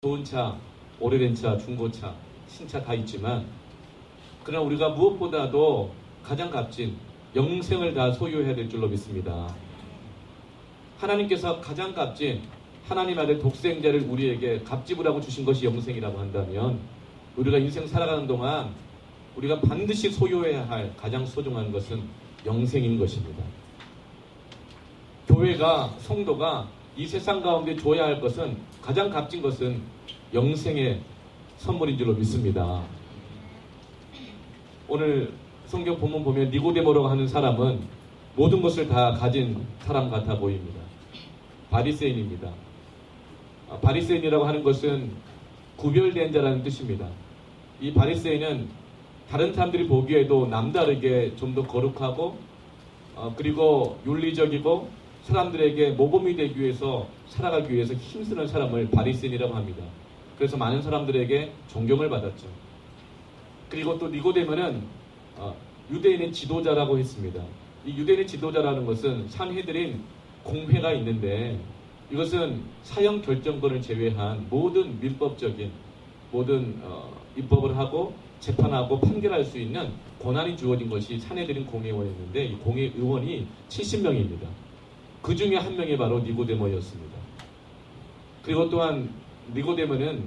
좋은 차, 오래된 차, 중고차, 신차 다 있지만 그러나 우리가 무엇보다도 가장 값진 영생을 다 소유해야 될 줄로 믿습니다. 하나님께서 가장 값진 하나님 아들 독생자를 우리에게 값지불하고 주신 것이 영생이라고 한다면 우리가 인생 살아가는 동안 우리가 반드시 소유해야 할 가장 소중한 것은 영생인 것입니다. 교회가, 성도가 이 세상 가운데 줘야 할 것은, 가장 값진 것은 영생의 선물인 줄로 믿습니다. 오늘 성경 본문 보면 니고데모라고 하는 사람은 모든 것을 다 가진 사람 같아 보입니다. 바리새인입니다. 바리새인이라고 하는 것은 구별된 자라는 뜻입니다. 이 바리새인은 다른 사람들이 보기에도 남다르게 좀 더 거룩하고 그리고 윤리적이고 사람들에게 모범이 되기 위해서, 살아가기 위해서 힘쓰는 사람을 바리새인이라고 합니다. 그래서 많은 사람들에게 존경을 받았죠. 그리고 또 니고데모는 유대인의 지도자라고 했습니다. 이 유대인의 지도자라는 것은 산헤드린 공회가 있는데 이것은 사형 결정권을 제외한 모든 민법적인 모든 입법을 하고 재판하고 판결할 수 있는 권한이 주어진 것이 산헤드린 공회의원이었는데 이 공회의원이 70명입니다. 그 중에 한 명이 바로 니고데모였습니다. 그리고 또한 니고데모는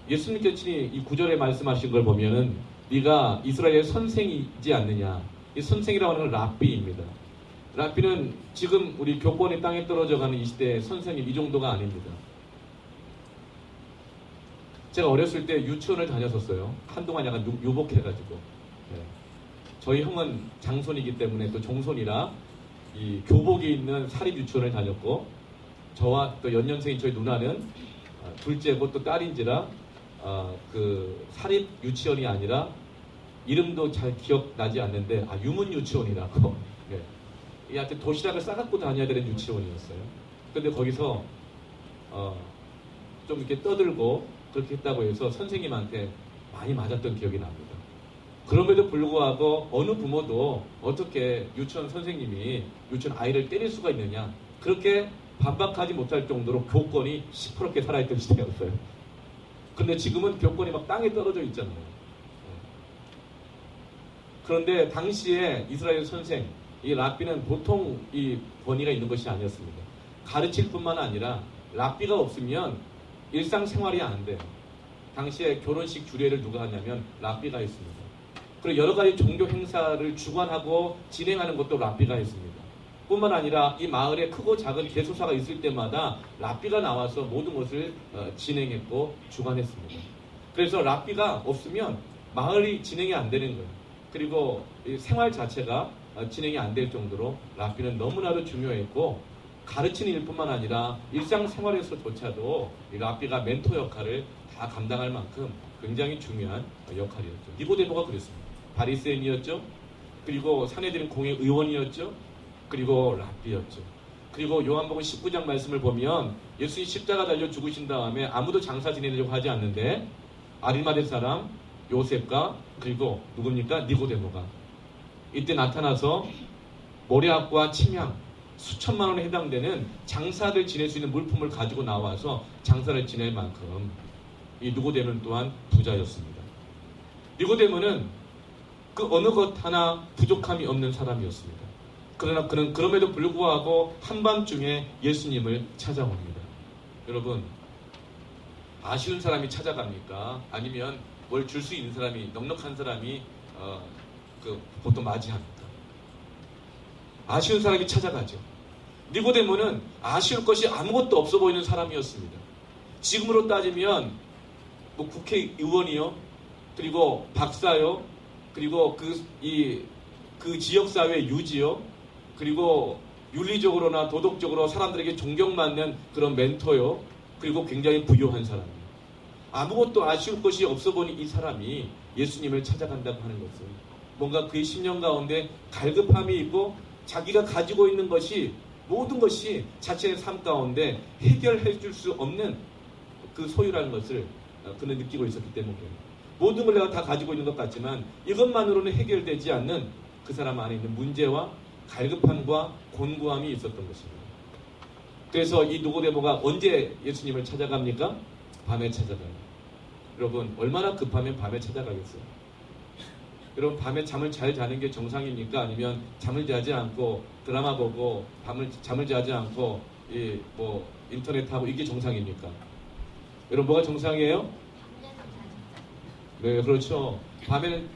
예수님께서 친히 이 구절에 말씀하신 걸 보면은 네가 이스라엘의 선생이지 않느냐. 이 선생이라고 하는 건 랍비입니다. 랍비는 지금 우리 교권이 땅에 떨어져가는 이 시대의 선생님 이 정도가 아닙니다. 제가 어렸을 때 유치원을 다녔었어요. 한동안 약간 유복해가지고. 네. 저희 형은 장손이기 때문에 또 종손이라 이 교복이 있는 사립 유치원을 다녔고, 저와 또 연년생인 저희 누나는 둘째고 또 딸인지라 그 사립 유치원이 아니라 이름도 잘 기억나지 않는데 유문 유치원이라고 네. 하여튼 도시락을 싸갖고 다녀야 되는 유치원이었어요. 근데 거기서 좀 이렇게 떠들고 그렇게 했다고 해서 선생님한테 많이 맞았던 기억이 납니다. 그럼에도 불구하고 어느 부모도 어떻게 유치원 선생님이 유치원 아이를 때릴 수가 있느냐, 그렇게 반박하지 못할 정도로 교권이 시퍼렇게 살아있던 시대였어요. 그런데 지금은 교권이 막 땅에 떨어져 있잖아요. 그런데 당시에 이스라엘 선생, 이 랍비는 보통 이 권위가 있는 것이 아니었습니다. 가르칠 뿐만 아니라 랍비가 없으면 일상생활이 안 돼요. 당시에 결혼식 주례를 누가 하냐면 랍비가 했습니다. 그리고 여러 가지 종교 행사를 주관하고 진행하는 것도 랍비가 했습니다. 뿐만 아니라 이 마을에 크고 작은 개소사가 있을 때마다 랍비가 나와서 모든 것을 진행했고 주관했습니다. 그래서 랍비가 없으면 마을이 진행이 안 되는 거예요. 그리고 생활 자체가 진행이 안 될 정도로 랍비는 너무나도 중요했고, 가르치는 일뿐만 아니라 일상생활에서조차도 이 랍비가 멘토 역할을 다 감당할 만큼 굉장히 중요한 역할이었죠. 니고데모가 그랬습니다. 바리새인이었죠. 그리고 산헤드린 공회의원이었죠. 그리고 랍비였죠. 그리고 요한복음 19장 말씀을 보면 예수님 십자가 달려 죽으신 다음에 아무도 장사 지내려고 하지 않는데 아리마대 사람 요셉과 그리고 누굽니까? 니고데모가 이때 나타나서 모략과 침향 수천만 원에 해당되는 장사를 지낼 수 있는 물품을 가지고 나와서 장사를 지낼 만큼 이 니고데모는 또한 부자였습니다. 니고데모는 그 어느 것 하나 부족함이 없는 사람이었습니다. 그러나 그는 그럼에도 불구하고 한밤중에 예수님을 찾아옵니다. 여러분, 아쉬운 사람이 찾아갑니까? 아니면 뭘 줄 수 있는 사람이, 넉넉한 사람이 보통 맞이합니까? 아쉬운 사람이 찾아가죠. 니고데모는 아쉬울 것이 아무것도 없어 보이는 사람이었습니다. 지금으로 따지면 뭐 국회의원이요, 그리고 박사요, 그리고 그 지역사회 유지요, 그리고 윤리적으로나 도덕적으로 사람들에게 존경받는 그런 멘토요, 그리고 굉장히 부유한 사람이에요. 아무것도 아쉬울 것이 없어 보니 이 사람이 예수님을 찾아간다고 하는 것은 뭔가 그의 심령 가운데 갈급함이 있고 자기가 가지고 있는 것이, 모든 것이 자신의 삶 가운데 해결해 줄 수 없는 그 소유라는 것을 그는 느끼고 있었기 때문이에요. 모든 걸 내가 다 가지고 있는 것 같지만 이것만으로는 해결되지 않는 그 사람 안에 있는 문제와 갈급함과 곤고함이 있었던 것입니다. 그래서 이 니고데모가 언제 예수님을 찾아갑니까? 밤에 찾아가요. 여러분 얼마나 급하면 밤에 찾아가겠어요? 여러분 밤에 잠을 잘 자는 게 정상입니까? 아니면 잠을 자지 않고 드라마 보고 잠을 자지 않고 인터넷 하고 이게 정상입니까? 여러분 뭐가 정상이에요? 네, 그렇죠. 밤은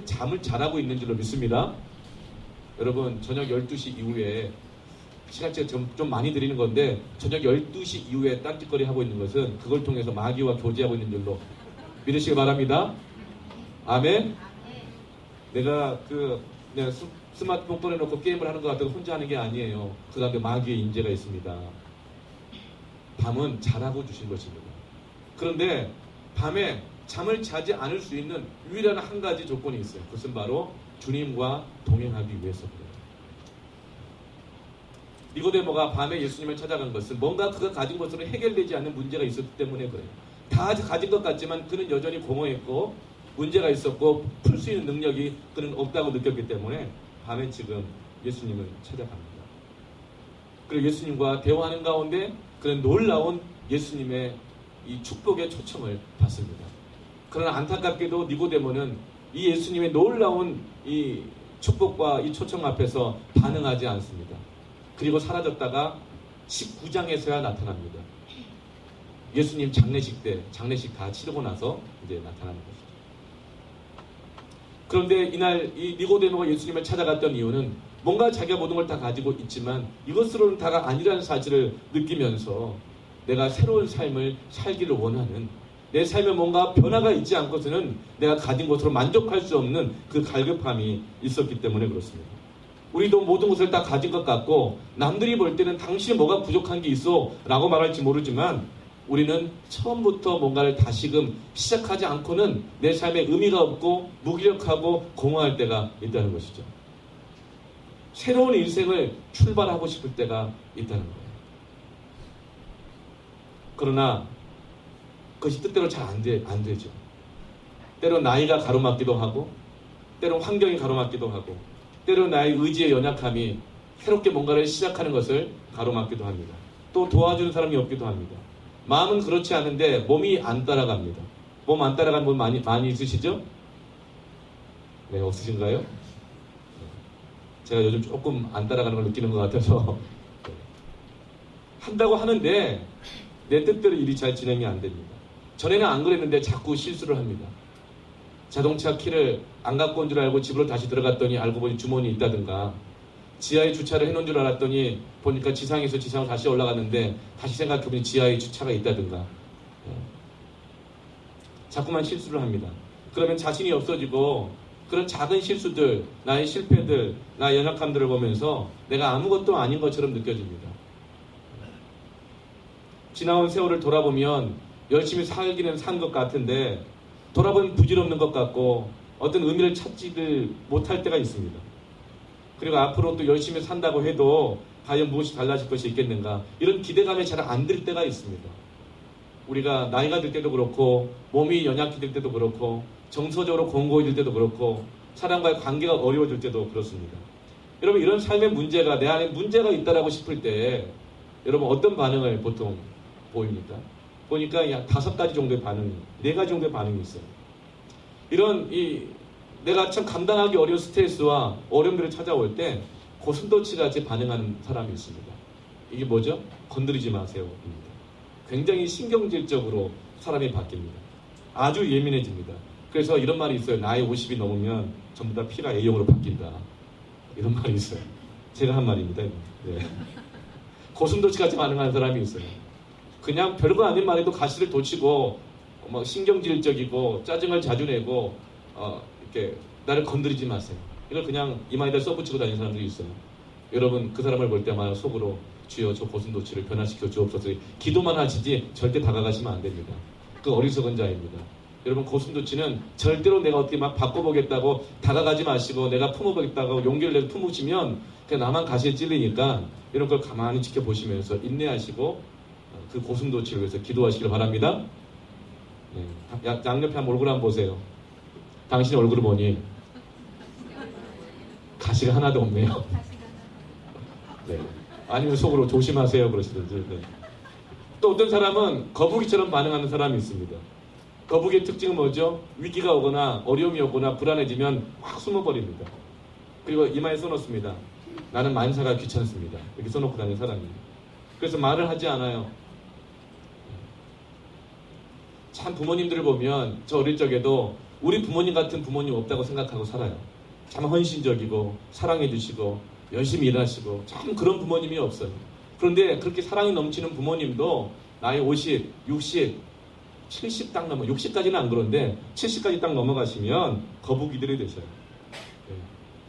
잠을 잘하고 있는 줄로 믿습니다. 여러분 저녁 12시 이후에 시간제가 좀 많이 드리는 건데 저녁 12시 이후에 딴짓거리 하고 있는 것은 그걸 통해서 마귀와 교제하고 있는 줄로 믿으시기 바랍니다. 아멘. 내가 스마트폰 꺼내놓고 게임을 하는 것 같아도 혼자 하는 게 아니에요. 그 다음에 마귀의 인재가 있습니다. 밤은 잘하고 주신 것입니다. 그런데 밤에 잠을 자지 않을 수 있는 유일한 한 가지 조건이 있어요. 그것은 바로 주님과 동행하기 위해서 그래요. 니고데모가 밤에 예수님을 찾아간 것은 뭔가 그가 가진 것으로 해결되지 않는 문제가 있었기 때문에 그래요. 다 가진 것 같지만 그는 여전히 공허했고 문제가 있었고 풀 수 있는 능력이 그는 없다고 느꼈기 때문에 밤에 지금 예수님을 찾아갑니다. 그리고 예수님과 대화하는 가운데 그는 놀라운 예수님의 이 축복의 초청을 받습니다. 그러나 안타깝게도 니고데모는 이 예수님의 놀라운 이 축복과 이 초청 앞에서 반응하지 않습니다. 그리고 사라졌다가 19장에서야 나타납니다. 예수님 장례식 다 치르고 나서 이제 나타나는 것이죠. 그런데 이날 이 니고데모가 예수님을 찾아갔던 이유는 뭔가 자기가 모든 걸 다 가지고 있지만 이것으로는 다가 아니라는 사실을 느끼면서 내가 새로운 삶을 살기를 원하는 내 삶에 뭔가 변화가 있지 않고서는 내가 가진 것으로 만족할 수 없는 그 갈급함이 있었기 때문에 그렇습니다. 우리도 모든 것을 다 가진 것 같고 남들이 볼 때는 당신이 뭐가 부족한 게 있어 라고 말할지 모르지만 우리는 처음부터 뭔가를 다시금 시작하지 않고는 내 삶에 의미가 없고 무기력하고 공허할 때가 있다는 것이죠. 새로운 인생을 출발하고 싶을 때가 있다는 거예요. 그러나 그것이 뜻대로 잘 안 되죠. 때로 나이가 가로막기도 하고 때로 환경이 가로막기도 하고 때로 나의 의지의 연약함이 새롭게 뭔가를 시작하는 것을 가로막기도 합니다. 또 도와주는 사람이 없기도 합니다. 마음은 그렇지 않은데 몸이 안 따라갑니다. 몸 안 따라가는 분 많이 있으시죠? 네, 없으신가요? 제가 요즘 조금 안 따라가는 걸 느끼는 것 같아서 한다고 하는데 내 뜻대로 일이 잘 진행이 안 됩니다. 전에는 안 그랬는데 자꾸 실수를 합니다. 자동차 키를 안 갖고 온 줄 알고 집으로 다시 들어갔더니 알고 보니 주머니에 있다든가 지하에 주차를 해놓은 줄 알았더니 보니까 지상에서 지상으로 다시 올라갔는데 다시 생각해보니 지하에 주차가 있다든가 자꾸만 실수를 합니다. 그러면 자신이 없어지고 그런 작은 실수들, 나의 실패들, 나의 연약함들을 보면서 내가 아무것도 아닌 것처럼 느껴집니다. 지나온 세월을 돌아보면 열심히 살기는 산 것 같은데 돌아보면 부질없는 것 같고 어떤 의미를 찾지를 못할 때가 있습니다. 그리고 앞으로 또 열심히 산다고 해도 과연 무엇이 달라질 것이 있겠는가 이런 기대감이 잘 안 들 때가 있습니다. 우리가 나이가 들 때도 그렇고 몸이 연약해질 때도 그렇고 정서적으로 공고해질 때도 그렇고 사람과의 관계가 어려워질 때도 그렇습니다. 여러분 이런 삶의 문제가 내 안에 문제가 있다라고 싶을 때 여러분 어떤 반응을 보통 보입니까? 보니까 약 5가지 정도의 반응이 4가지 정도의 반응이 있어요. 이런 내가 참 감당하기 어려운 스트레스와 어려움들이 찾아올 때 고슴도치같이 반응하는 사람이 있습니다. 이게 뭐죠? 건드리지 마세요입니다. 굉장히 신경질적으로 사람이 바뀝니다. 아주 예민해집니다. 그래서 이런 말이 있어요. 나이 50이 넘으면 전부 다 피가 A형으로 바뀐다. 이런 말이 있어요. 제가 한 말입니다. 네. 고슴도치같이 반응하는 사람이 있어요. 그냥 별거 아닌 말에도 가시를 돋치고 신경질적이고 짜증을 자주 내고 이렇게 나를 건드리지 마세요. 이걸 그냥 이마에다 써붙이고 다니는 사람들이 있어요. 여러분 그 사람을 볼 때마다 속으로 주여 저 고슴도치를 변화시켜 주옵소서 기도만 하시지 절대 다가가시면 안 됩니다. 그 어리석은 자입니다. 여러분 고슴도치는 절대로 내가 어떻게 막 바꿔보겠다고 다가가지 마시고 내가 품어보겠다고 용기를 내서 품으시면 그냥 나만 가시에 찔리니까 이런 걸 가만히 지켜보시면서 인내하시고 그 고슴도치를 위해서 기도하시길 바랍니다. 네. 양옆에 한번 얼굴 한번 보세요. 당신의 얼굴을 보니 가시가 하나도 없네요. 네. 아니면 속으로 조심하세요 그러시든지. 네. 또 어떤 사람은 거북이처럼 반응하는 사람이 있습니다. 거북이의 특징은 뭐죠? 위기가 오거나 어려움이 오거나 불안해지면 확 숨어버립니다. 그리고 이마에 써놓습니다. 나는 만사가 귀찮습니다. 이렇게 써놓고 다니는 사람입니다. 그래서 말을 하지 않아요. 참 부모님들을 보면 저 어릴 적에도 우리 부모님 같은 부모님 없다고 생각하고 살아요. 참 헌신적이고 사랑해주시고 열심히 일하시고 참 그런 부모님이 없어요. 그런데 그렇게 사랑이 넘치는 부모님도 나이 50, 60, 70 딱 넘어 60까지는 안 그런데 70까지 딱 넘어가시면 거북이들이 되셔요.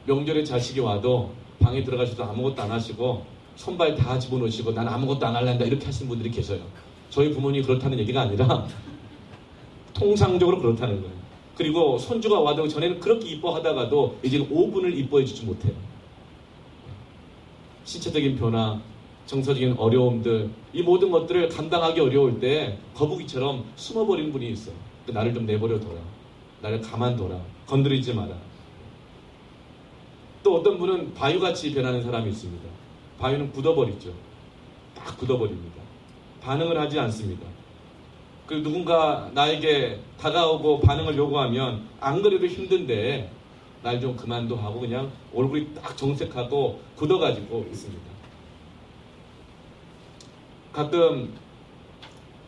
명절에 자식이 와도 방에 들어가셔도 아무것도 안 하시고 손발 다 집어넣으시고 난 아무것도 안 할란다 이렇게 하시는 분들이 계셔요. 저희 부모님이 그렇다는 얘기가 아니라 통상적으로 그렇다는 거예요. 그리고 손주가 와도 전에는 그렇게 이뻐하다가도 이제는 5분을 이뻐해 주지 못해요. 신체적인 변화, 정서적인 어려움들, 이 모든 것들을 감당하기 어려울 때 거북이처럼 숨어버리는 분이 있어요. 나를 좀 내버려둬라. 나를 가만둬라. 건드리지 마라. 또 어떤 분은 바위같이 변하는 사람이 있습니다. 바위는 굳어버리죠. 딱 굳어버립니다. 반응을 하지 않습니다. 그 누군가 나에게 다가오고 반응을 요구하면 안 그래도 힘든데 날 좀 그만둬 하고 그냥 얼굴이 딱 정색하고 굳어가지고 있습니다. 가끔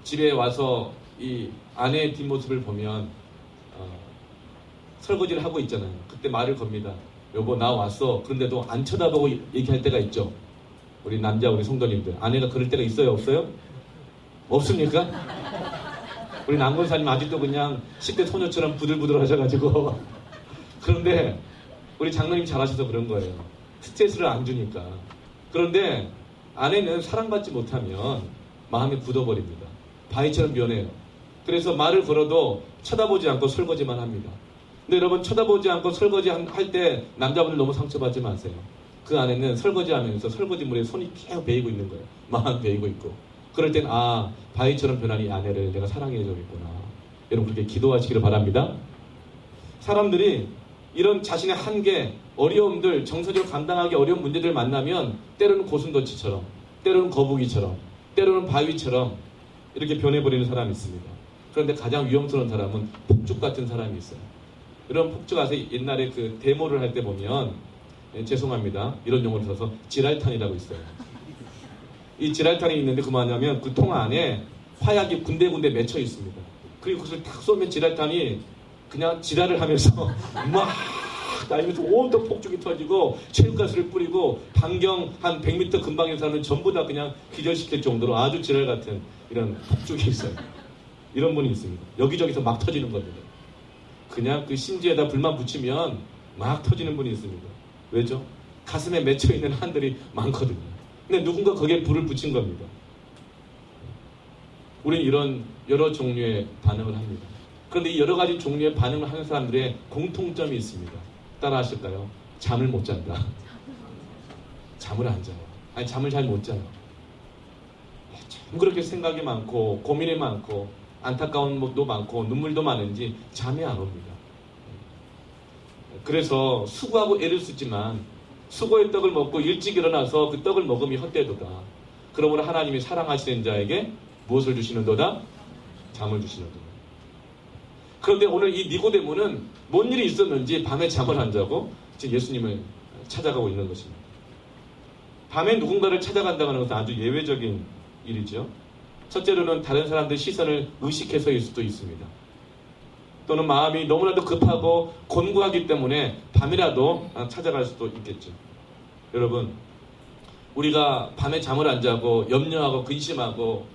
집에 와서 이 아내의 뒷모습을 보면 설거지를 하고 있잖아요. 그때 말을 겁니다. 여보 나 왔어. 그런데도 안 쳐다보고 얘기할 때가 있죠. 우리 남자 우리 성도님들 아내가 그럴 때가 있어요 없어요? 없습니까? 우리 남권사님 아직도 그냥 10대 소녀처럼 부들부들 하셔가지고 그런데 우리 장로님 잘하셔서 그런 거예요. 스트레스를 안 주니까. 그런데 아내는 사랑받지 못하면 마음이 굳어버립니다. 바위처럼 변해요. 그래서 말을 걸어도 쳐다보지 않고 설거지만 합니다. 근데 여러분 쳐다보지 않고 설거지 할 때 남자분들 너무 상처받지 마세요. 그 아내는 설거지하면서 설거지물에 손이 계속 베이고 있는 거예요. 마음 베이고 있고. 그럴 땐 바위처럼 변한 이 아내를 내가 사랑해줘야겠구나. 여러분 그렇게 기도하시기를 바랍니다. 사람들이 이런 자신의 한계, 어려움들, 정서적으로 감당하기 어려운 문제들을 만나면 때로는 고슴도치처럼, 때로는 거북이처럼, 때로는 바위처럼 이렇게 변해버리는 사람이 있습니다. 그런데 가장 위험스러운 사람은 폭죽 같은 사람이 있어요. 이런 폭죽 아세요? 옛날에 그 데모를 할 때 보면 죄송합니다. 이런 용어를 써서 지랄탄이라고 있어요. 이 지랄탄이 있는데 그 뭐냐면 그 통 안에 화약이 군데군데 맺혀 있습니다. 그리고 그것을 탁 쏘면 지랄탄이 그냥 지랄을 하면서 막 날면서 온통 폭죽이 터지고 체육가스를 뿌리고 반경 한 100m 근방에 사는 전부 다 그냥 기절시킬 정도로 아주 지랄 같은 이런 폭죽이 있어요. 이런 분이 있습니다. 여기저기서 막 터지는 겁니다. 그냥 그 심지에다 불만 붙이면 막 터지는 분이 있습니다. 왜죠? 가슴에 맺혀 있는 한들이 많거든요. 근데 누군가 거기에 불을 붙인 겁니다. 우리는 이런 여러 종류의 반응을 합니다. 그런데 이 여러 가지 종류의 반응을 하는 사람들의 공통점이 있습니다. 따라 하실까요? 잠을 못 잔다. 잠을 안 자요. 아니 잠을 잘 못 자요. 참 그렇게 생각이 많고 고민이 많고 안타까운 것도 많고 눈물도 많은지 잠이 안 옵니다. 그래서 수고하고 애를 쓰지만 수고의 떡을 먹고 일찍 일어나서 그 떡을 먹음이 헛되도다. 그러므로 하나님이 사랑하시는 자에게 무엇을 주시는도다? 잠을 주시는도다. 그런데 오늘 이 니고데모는 뭔 일이 있었는지 밤에 잠을 안 자고 지금 예수님을 찾아가고 있는 것입니다. 밤에 누군가를 찾아간다는 것은 아주 예외적인 일이죠. 첫째로는 다른 사람들의 시선을 의식해서일 수도 있습니다. 또는 마음이 너무나도 급하고 곤고하기 때문에 밤이라도 찾아갈 수도 있겠죠. 여러분, 우리가 밤에 잠을 안 자고 염려하고 근심하고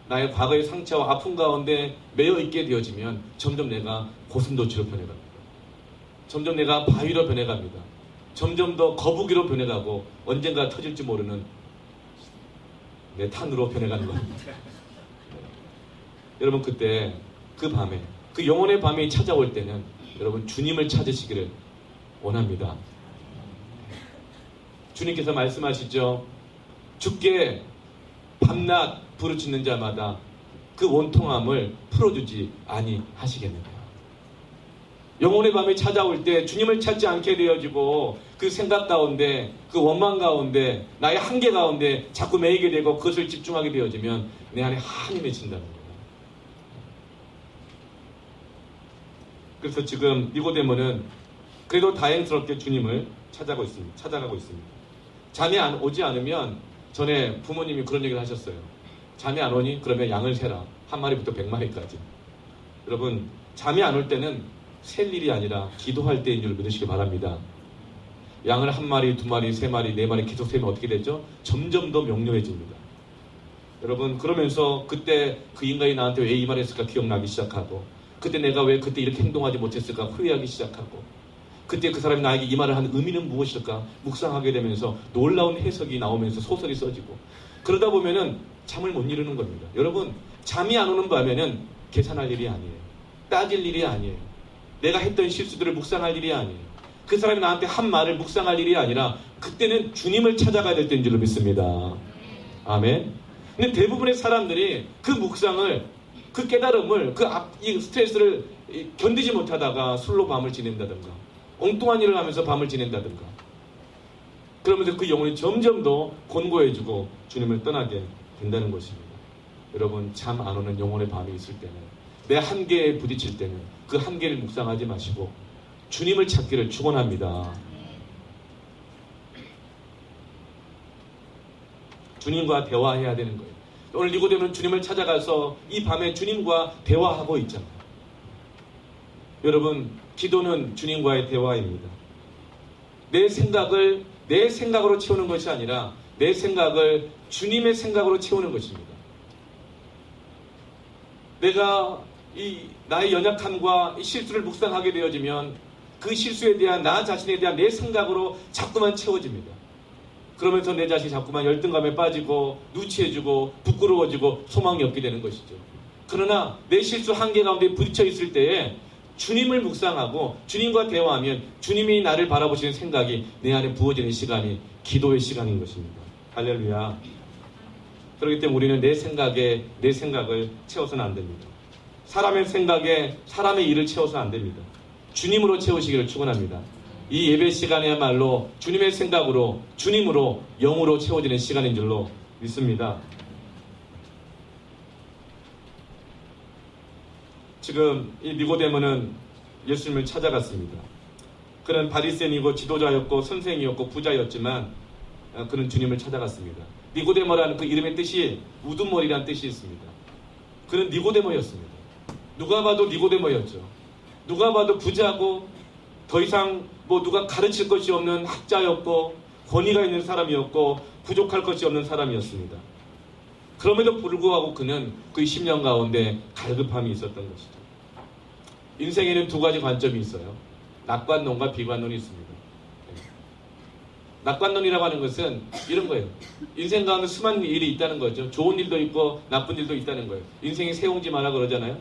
나의 과거의 상처와 아픔 가운데 매여 있게 되어지면 점점 내가 고슴도치로 변해갑니다. 점점 내가 바위로 변해갑니다. 점점 더 거북이로 변해가고 언젠가 터질지 모르는 내 탄으로 변해가는 겁니다. 여러분 그때 그 밤에 그 영혼의 밤이 찾아올 때는 여러분 주님을 찾으시기를 원합니다. 주님께서 말씀하시죠. 주께 밤낮 부르짖는 자마다 그 원통함을 풀어주지 아니하시겠는가. 영혼의 밤이 찾아올 때 주님을 찾지 않게 되어지고 그 생각 가운데, 그 원망 가운데, 나의 한계 가운데 자꾸 매이게 되고 그것을 집중하게 되어지면 내 안에 한이 맺힌다는 거예요. 그래서 지금 니고데모는 그래도 다행스럽게 주님을 찾아가고 있습니다. 잠이 오지 않으면, 전에 부모님이 그런 얘기를 하셨어요. 잠이 안 오니? 그러면 양을 세라. 한 마리부터 100마리까지. 여러분, 잠이 안 올 때는 셀 일이 아니라 기도할 때인 줄 믿으시기 바랍니다. 양을 한 마리, 두 마리, 세 마리, 네 마리 계속 세면 어떻게 되죠? 점점 더 명료해집니다. 여러분, 그러면서 그때 그 인간이 나한테 왜 이 말 했을까 기억나기 시작하고, 그때 내가 왜 그때 이렇게 행동하지 못했을까 후회하기 시작하고, 그때 그 사람이 나에게 이 말을 한 의미는 무엇일까 묵상하게 되면서 놀라운 해석이 나오면서 소설이 써지고, 그러다 보면은 잠을 못 이루는 겁니다. 여러분, 잠이 안 오는 밤에는 계산할 일이 아니에요. 따질 일이 아니에요. 내가 했던 실수들을 묵상할 일이 아니에요. 그 사람이 나한테 한 말을 묵상할 일이 아니라 그때는 주님을 찾아가야 될 때인 줄 믿습니다. 아멘. 근데 대부분의 사람들이 그 묵상을, 그 깨달음을, 이 스트레스를 견디지 못하다가 술로 밤을 지낸다든가 엉뚱한 일을 하면서 밤을 지낸다든가, 그러면서 그 영혼이 점점 더 곤고해지고 주님을 떠나게 된다는 것입니다. 여러분, 잠 안 오는 영혼의 밤이 있을 때는, 내 한계에 부딪힐 때는 그 한계를 묵상하지 마시고 주님을 찾기를 축원합니다. 주님과 대화해야 되는 거예요. 오늘 니고데모는 주님을 찾아가서 이 밤에 주님과 대화하고 있잖아요. 여러분, 기도는 주님과의 대화입니다. 내 생각을 내 생각으로 채우는 것이 아니라 내 생각을 주님의 생각으로 채우는 것입니다. 내가 나의 연약함과 이 실수를 묵상하게 되어지면 그 실수에 대한, 나 자신에 대한 내 생각으로 자꾸만 채워집니다. 그러면서 내 자신이 자꾸만 열등감에 빠지고 누치해지고 부끄러워지고 소망이 없게 되는 것이죠. 그러나 내 실수 한계 가운데 부딪혀 있을 때에 주님을 묵상하고 주님과 대화하면 주님이 나를 바라보시는 생각이 내 안에 부어지는 시간이 기도의 시간인 것입니다. 할렐루야. 그렇기 때문에 우리는 내 생각을 채워서는 안 됩니다. 사람의 생각에 사람의 일을 채워서는 안 됩니다. 주님으로 채우시기를 축원합니다. 이 예배 시간이야말로 주님의 생각으로, 주님으로, 영으로 채워지는 시간인 줄로 믿습니다. 지금 이 니고데모는 예수님을 찾아갔습니다. 그는 바리새인이고 지도자였고 선생이었고 부자였지만 그는 주님을 찾아갔습니다. 니고데모라는 그 이름의 뜻이 우두머리라는 뜻이 있습니다. 그는 니고데모였습니다. 누가 봐도 니고데모였죠. 누가 봐도 부자고 더 이상 누가 가르칠 것이 없는 학자였고 권위가 있는 사람이었고 부족할 것이 없는 사람이었습니다. 그럼에도 불구하고 그는 그 10년 가운데 갈급함이 있었던 것이죠. 인생에는 두 가지 관점이 있어요. 낙관론과 비관론이 있습니다. 낙관론이라고 하는 것은 이런 거예요. 인생 가운데 수많은 일이 있다는 거죠. 좋은 일도 있고 나쁜 일도 있다는 거예요. 인생이 세옹지 마라 그러잖아요.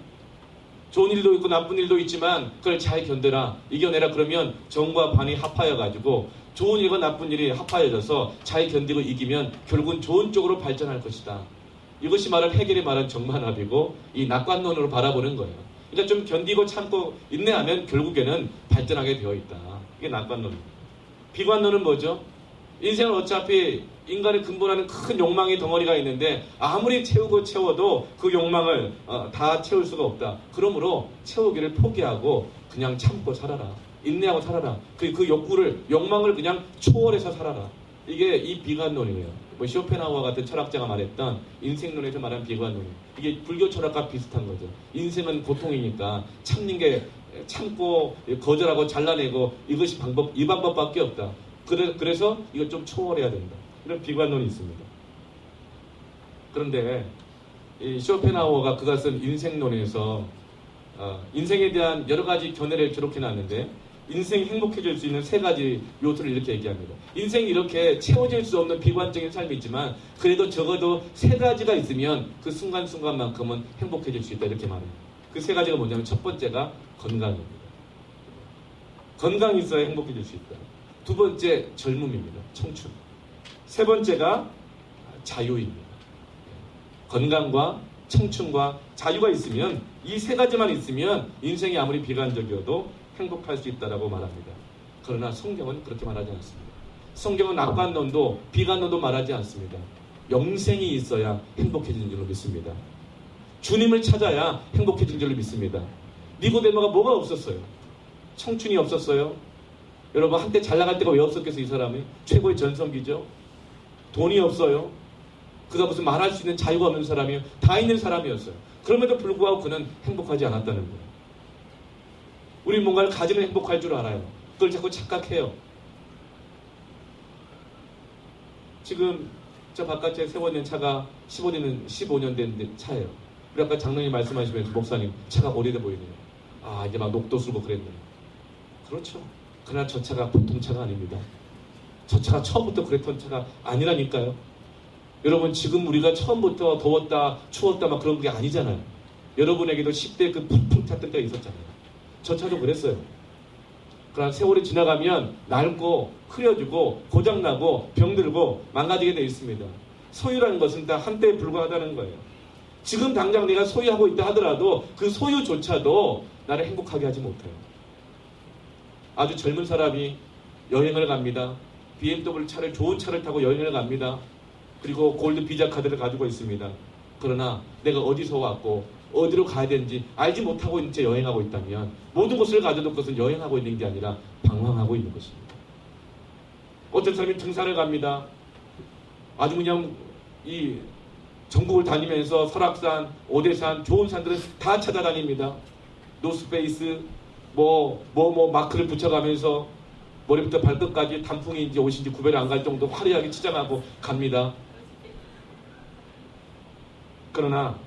좋은 일도 있고 나쁜 일도 있지만 그걸 잘 견뎌라, 이겨내라. 그러면 정과 반이 합하여가지고 좋은 일과 나쁜 일이 합하여져서 잘 견디고 이기면 결국은 좋은 쪽으로 발전할 것이다. 이것이 말한 해결의 말한 정만합이고 이 낙관론으로 바라보는 거예요. 그러니까 좀 견디고 참고 인내하면 결국에는 발전하게 되어 있다. 이게 낙관론입니다. 비관론은 뭐죠? 인생은 어차피 인간의 근본하는 큰 욕망의 덩어리가 있는데 아무리 채우고 채워도 그 욕망을 다 채울 수가 없다. 그러므로 채우기를 포기하고 그냥 참고 살아라. 인내하고 살아라. 그 욕망을 그냥 초월해서 살아라. 이게 이 비관론이에요. 쇼펜하우어 같은 철학자가 말했던 인생론에서 말한 비관론이에요. 이게 불교 철학과 비슷한 거죠. 인생은 고통이니까 참고 거절하고 잘라내고 이 방법밖에 없다. 그래서 이걸 좀 초월해야 된다. 이런 비관론이 있습니다. 그런데 이 쇼펜하우어가 그가 쓴 인생론에서 인생에 대한 여러 가지 견해를 기록해놨는데 인생이 행복해질 수 있는 세 가지 요소를 이렇게 얘기합니다. 인생이 이렇게 채워질 수 없는 비관적인 삶이 있지만 그래도 적어도 세 가지가 있으면 그 순간순간만큼은 행복해질 수 있다. 이렇게 말해요. 그 세 가지가 뭐냐면 첫 번째가 건강입니다. 건강이 있어야 행복해질 수 있다. 두 번째 젊음입니다. 청춘. 세 번째가 자유입니다. 건강과 청춘과 자유가 있으면 이 세 가지만 있으면 인생이 아무리 비관적이어도 행복할 수 있다라고 말합니다. 그러나 성경은 그렇게 말하지 않습니다. 성경은 낙관론도 비관론도 말하지 않습니다. 영생이 있어야 행복해지는 줄로 믿습니다. 주님을 찾아야 행복해지는 줄로 믿습니다. 니고데모가 뭐가 없었어요? 청춘이 없었어요? 여러분 한때 잘 나갈 때가 왜 없었겠어요? 이 사람이 최고의 전성기죠. 돈이 없어요. 그가 무슨 말할 수 있는 자유가 없는 사람이에요. 다 있는 사람이었어요. 그럼에도 불구하고 그는 행복하지 않았다는 거예요. 우리 뭔가를 가지면 행복할 줄 알아요. 그걸 자꾸 착각해요. 지금 저 바깥에 세워있는 차가 15년 된 차예요. 우리 아까 장로님 말씀하시면서 목사님 차가 오래돼 보이네요. 아 이제 막 녹도 쓰고 그랬네요. 그렇죠. 그러나 저 차가 보통 차가 아닙니다. 저 차가 처음부터 그랬던 차가 아니라니까요. 여러분 지금 우리가 처음부터 더웠다 추웠다 막 그런 게 아니잖아요. 여러분에게도 10대 그 푹푹 탔던 때가 있었잖아요. 저 차도 그랬어요. 그러나 세월이 지나가면 낡고 흐려지고 고장나고 병들고 망가지게 되어 있습니다. 소유라는 것은 다 한때에 불과하다는 거예요. 지금 당장 내가 소유하고 있다 하더라도 그 소유조차도 나를 행복하게 하지 못해요. 아주 젊은 사람이 여행을 갑니다. BMW 차를 좋은 차를 타고 여행을 갑니다. 그리고 골드 비자 카드를 가지고 있습니다. 그러나 내가 어디서 왔고 어디로 가야 되는지 알지 못하고 이제 여행하고 있다면 모든 것을 가져도 그것은 여행하고 있는 게 아니라 방황하고 있는 것입니다. 어떤 사람이 등산을 갑니다. 아주 그냥 이 전국을 다니면서 설악산, 오대산, 좋은 산들을 다 찾아다닙니다. 노스페이스 뭐 마크를 붙여가면서 머리부터 발끝까지 단풍인지 옷인지 구별이 안 갈 정도 화려하게 치장하고 갑니다. 그러나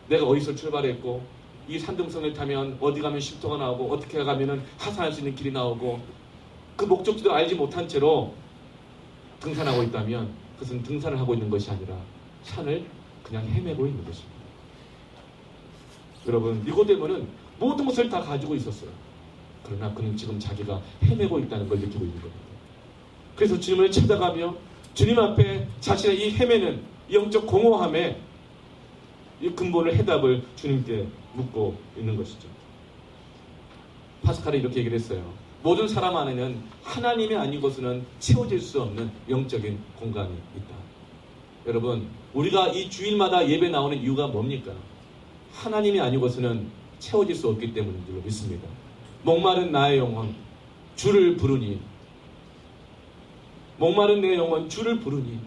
내가 어디서 출발했고 이 산등성을 타면 어디 가면 쉼터가 나오고 어떻게 가면 하산할 수 있는 길이 나오고 그 목적지도 알지 못한 채로 등산하고 있다면 그것은 등산을 하고 있는 것이 아니라 산을 그냥 헤매고 있는 것입니다. 여러분 니고데모는 모든 것을 다 가지고 있었어요. 그러나 그는 지금 자기가 헤매고 있다는 걸 느끼고 있는 겁니다. 그래서 주님을 찾아가며 주님 앞에 자신의 이 헤매는 영적 공허함에 이 근본을 해답을 주님께 묻고 있는 것이죠. 파스칼이 이렇게 얘기를 했어요. 모든 사람 안에는 하나님이 아닌 것은 채워질 수 없는 영적인 공간이 있다. 여러분 우리가 이 주일마다 예배 나오는 이유가 뭡니까? 하나님이 아니고서는 채워질 수 없기 때문인 줄로 믿습니다. 목마른 나의 영혼 주를 부르니 목마른 내 영혼 주를 부르니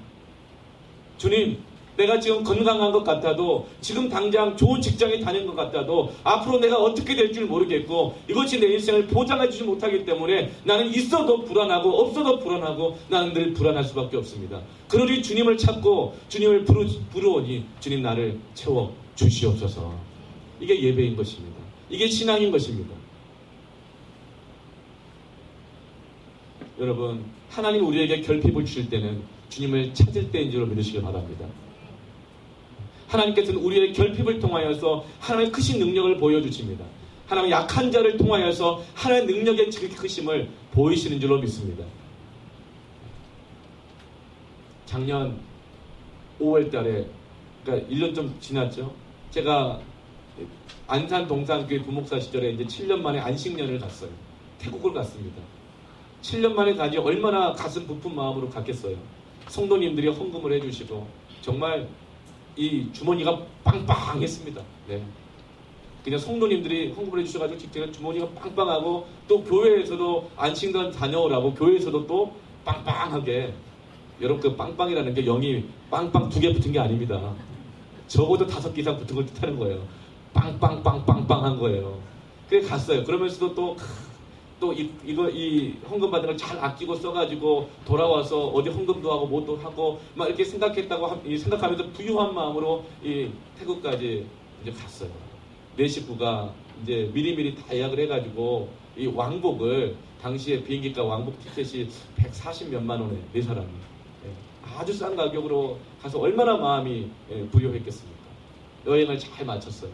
주님 내가 지금 건강한 것 같아도 지금 당장 좋은 직장에 다니는 것 같아도 앞으로 내가 어떻게 될 줄 모르겠고 이것이 내 인생을 보장해 주지 못하기 때문에 나는 있어도 불안하고 없어도 불안하고 나는 늘 불안할 수밖에 없습니다. 그러니 주님을 찾고 주님을 부르오니 주님 나를 채워 주시옵소서. 이게 예배인 것입니다. 이게 신앙인 것입니다. 여러분 하나님 우리에게 결핍을 주실 때는 주님을 찾을 때인 줄로 믿으시길 바랍니다. 하나님께서는 우리의 결핍을 통하여서 하나님의 크신 능력을 보여주십니다. 하나님의 약한 자를 통하여서 하나님의 능력의 지극히 크심을 보이시는 줄로 믿습니다. 작년 5월 달에 그러니까 1년 좀 지났죠. 제가 안산 동산교회 부목사 시절에 이제 7년 만에 안식년을 갔어요. 태국을 갔습니다. 7년 만에 가지 얼마나 가슴 부푼 마음으로 갔겠어요. 성도님들이 헌금을 해주시고 정말 이 주머니가 빵빵했습니다. 네. 그냥 성도님들이 헌금을 해주셔가지고 직접 주머니가 빵빵하고 또 교회에서도 안식년 다녀오라고 교회에서도 또 빵빵하게 여러분 그 빵빵이라는 게 0이 빵빵 2개 붙은 게 아닙니다. 적어도 5개 이상 붙은 걸 뜻하는 거예요. 빵빵빵빵빵한 거예요. 그래 갔어요. 그러면서도 이 헌금 받은 걸 잘 아끼고 써가지고 돌아와서 어디 헌금도 하고 뭐도 하고 막 이렇게 생각하면서 부유한 마음으로 이 태국까지 이제 갔어요. 내 식구가 이제 미리미리 다 예약을 해가지고 이 왕복을 당시에 비행기가 왕복 티켓이 140몇만 원에 네 사람이 아주 싼 가격으로 가서 얼마나 마음이 부유했겠습니까? 여행을 잘 마쳤어요.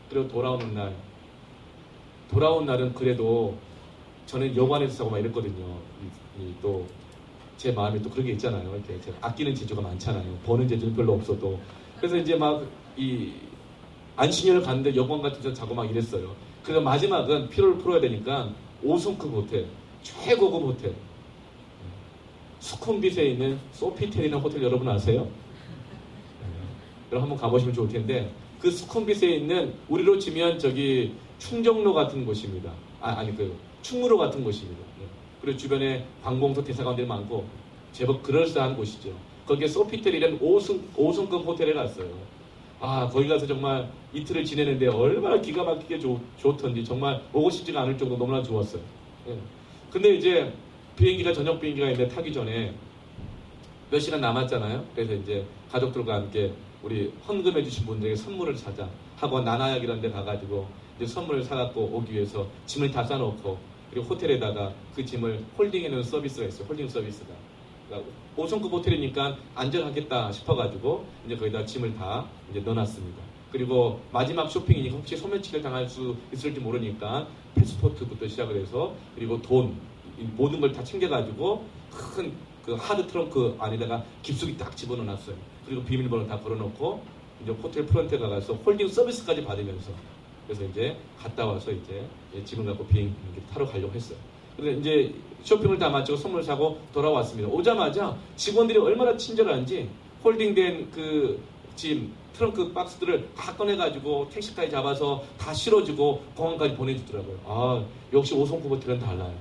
그리고 돌아온 날은 그래도 저는 여관에서 자고 막 이랬거든요. 또 제 마음에 또 그런 게 있잖아요. 이렇게 제가 아끼는 재주가 많잖아요. 버는 재주는 별로 없어도. 그래서 이제 막 이 안식년을 갔는데 여관 같은 데서 자고 막 이랬어요. 그래서 마지막은 피로를 풀어야 되니까 5성급 호텔, 최고급 호텔, 수쿰빗에 있는 소피텔이라는 호텔 여러분 아세요? 여러분 한번 가보시면 좋을 텐데 그 수쿰빗에 있는 우리로 치면 저기 충정로 같은 곳입니다. 아니 그 충무로 같은 곳입니다. 그리고 주변에 관공서 대사관들이 많고 제법 그럴싸한 곳이죠. 거기에 소피텔이라는 5성급 호텔에 갔어요. 거기 가서 정말 이틀을 지내는데 얼마나 기가 막히게 좋던지 정말 오고 싶지가 않을 정도로 너무나 좋았어요. 근데 이제 비행기가 저녁 비행기가 있는데 타기 전에 몇 시간 남았잖아요. 그래서 이제 가족들과 함께 우리 헌금해 주신 분들에게 선물을 사자 하고 나나약이라는 데 가가지고 이제 선물을 사갖고 오기 위해서 짐을 다 싸놓고 그리고 호텔에다가 그 짐을 홀딩해 놓은 서비스가 있어요. 홀딩 서비스가. 그러니까 5성급 호텔이니까 안전하겠다 싶어가지고 이제 거기다 짐을 다 이제 넣어놨습니다. 그리고 마지막 쇼핑이니까 혹시 소매치기를 당할 수 있을지 모르니까 패스포트부터 시작을 해서 그리고 돈 모든 걸 다 챙겨가지고 큰 그 하드 트렁크 안에다가 깊숙이 딱 집어넣어놨어요. 그리고 비밀번호 다 걸어놓고 이제 호텔 프런트에 가서 홀딩 서비스까지 받으면서 그래서 이제 갔다 와서 이제 짐을 갖고 비행기 타러 가려고 했어요. 근데 이제 쇼핑을 다 마치고 선물 사고 돌아왔습니다. 오자마자 직원들이 얼마나 친절한지 홀딩된 그 짐 트렁크 박스들을 다 꺼내가지고 택시까지 잡아서 다 실어주고 공항까지 보내주더라고요. 역시 5성급 호텔은 달라요.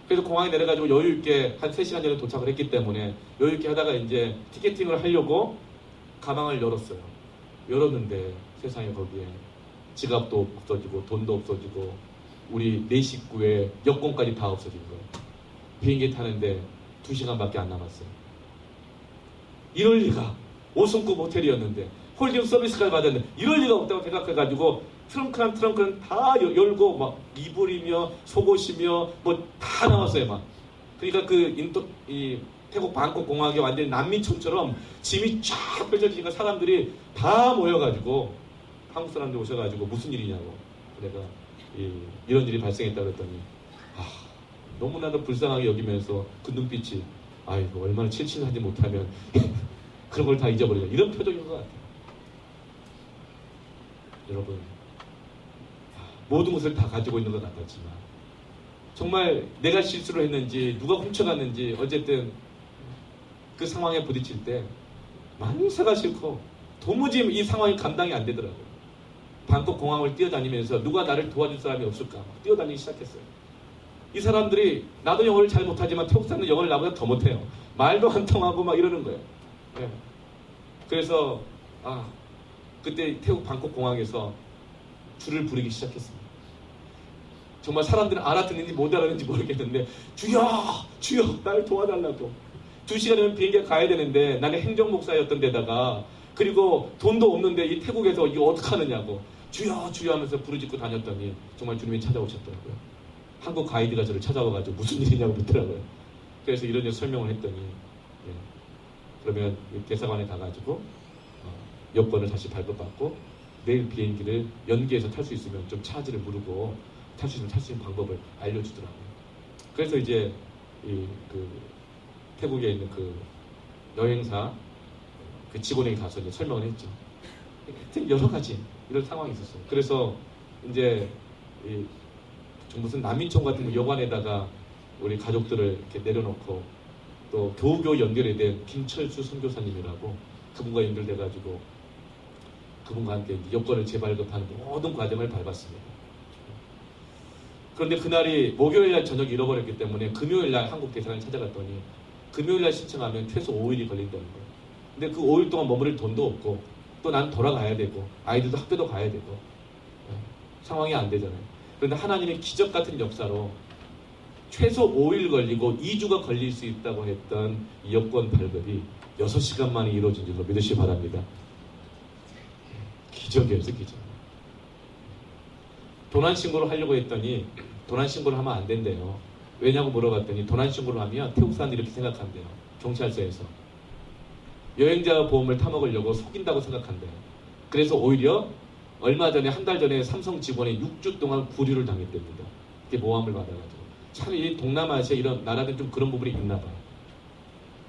그래서 공항에 내려가지고 여유있게 한 3시간 전에 도착을 했기 때문에 여유있게 하다가 이제 티켓팅을 하려고 가방을 열었어요. 열었는데 세상에 거기에 지갑도 없어지고 돈도 없어지고 우리 4식구의 여권까지 다 없어진 거예요. 비행기 타는데 2시간밖에 안 남았어요. 이럴 리가 5성급 호텔이었는데 홀딩 서비스까지 받았는데 이럴 리가 없다고 생각해가지고 트렁크는 다 열고 막 이불이며 속옷이며 뭐 다 나왔어요 막. 그러니까 이 태국 방콕 공항에 완전히 난민촌처럼 짐이 쫙 펼쳐지니까 사람들이 다 모여가지고 한국 사람들 오셔가지고 무슨 일이냐고 내가 이런 일이 발생했다 그랬더니 너무나도 불쌍하게 여기면서 그 눈빛이 아이고 얼마나 칠칠하지 못하면 그런 걸 다 잊어버리냐 이런 표정인 것 같아요. 여러분 모든 것을 다 가지고 있는 것 같았지만 정말 내가 실수를 했는지 누가 훔쳐갔는지 어쨌든 그 상황에 부딪힐 때 만사가 싫고 도무지 이 상황이 감당이 안 되더라고요. 방콕 공항을 뛰어다니면서 누가 나를 도와줄 사람이 없을까 막 뛰어다니기 시작했어요. 이 사람들이 나도 영어를 잘 못하지만 태국 사람들 영어를 나보다 더 못해요. 말도 안 통하고 막 이러는 거예요. 그래서 그때 태국 방콕 공항에서 줄을 부르기 시작했습니다. 정말 사람들은 알아듣는지 못 알아듣는지 모르겠는데 주여 나를 도와달라고. 2시간이면 비행기에 가야 되는데 나는 행정목사였던 데다가 그리고 돈도 없는데 이 태국에서 이거 어떡하느냐고 주여 하면서 부르짖고 다녔더니 정말 주님이 찾아오셨더라고요. 한국 가이드가 저를 찾아와가지고 무슨 일이냐고 묻더라고요. 그래서 이런 설명을 했더니 그러면 대사관에 가가지고 여권을 다시 발급받고 내일 비행기를 연기해서 탈 수 있으면 좀 차지를 물고 탈 수 있는 방법을 알려주더라고요. 그래서 이제 그 태국에 있는 그 여행사 그 직원에게 가서 이제 설명을 했죠. 하여튼 여러 가지 이런 상황이 있었어요. 그래서 이제 무슨 난민촌 같은 거 여관에다가 우리 가족들을 이렇게 내려놓고 또 겨우겨우 연결이 된 김철수 선교사님이라고 그분과 연결돼가지고 그분과 함께 여권을 재발급하는 모든 과정을 밟았습니다. 그런데 그날이 목요일날 저녁에 잃어버렸기 때문에 금요일날 한국 대사관에 찾아갔더니 금요일날 신청하면 최소 5일이 걸린다는 거예요. 근데 그 5일 동안 머무를 돈도 없고 또 난 돌아가야 되고 아이들도 학교도 가야 되고 상황이 안 되잖아요. 그런데 하나님의 기적 같은 역사로 최소 5일 걸리고 2주가 걸릴 수 있다고 했던 이 여권 발급이 6시간 만에 이루어진 줄로 믿으시기 바랍니다. 기적이었어요, 기적. 도난신고를 하려고 했더니 도난신고를 하면 안 된대요. 왜냐고 물어봤더니 도난신고를 하면 태국 사람들이 이렇게 생각한대요. 경찰서에서. 여행자 보험을 타먹으려고 속인다고 생각한대요. 그래서 오히려 얼마 전에 한 달 전에 삼성 직원이 6주 동안 구류를 당했답니다. 이게 모함을 받아가지고. 참 이 동남아시아 이런 나라들은 좀 그런 부분이 있나 봐요.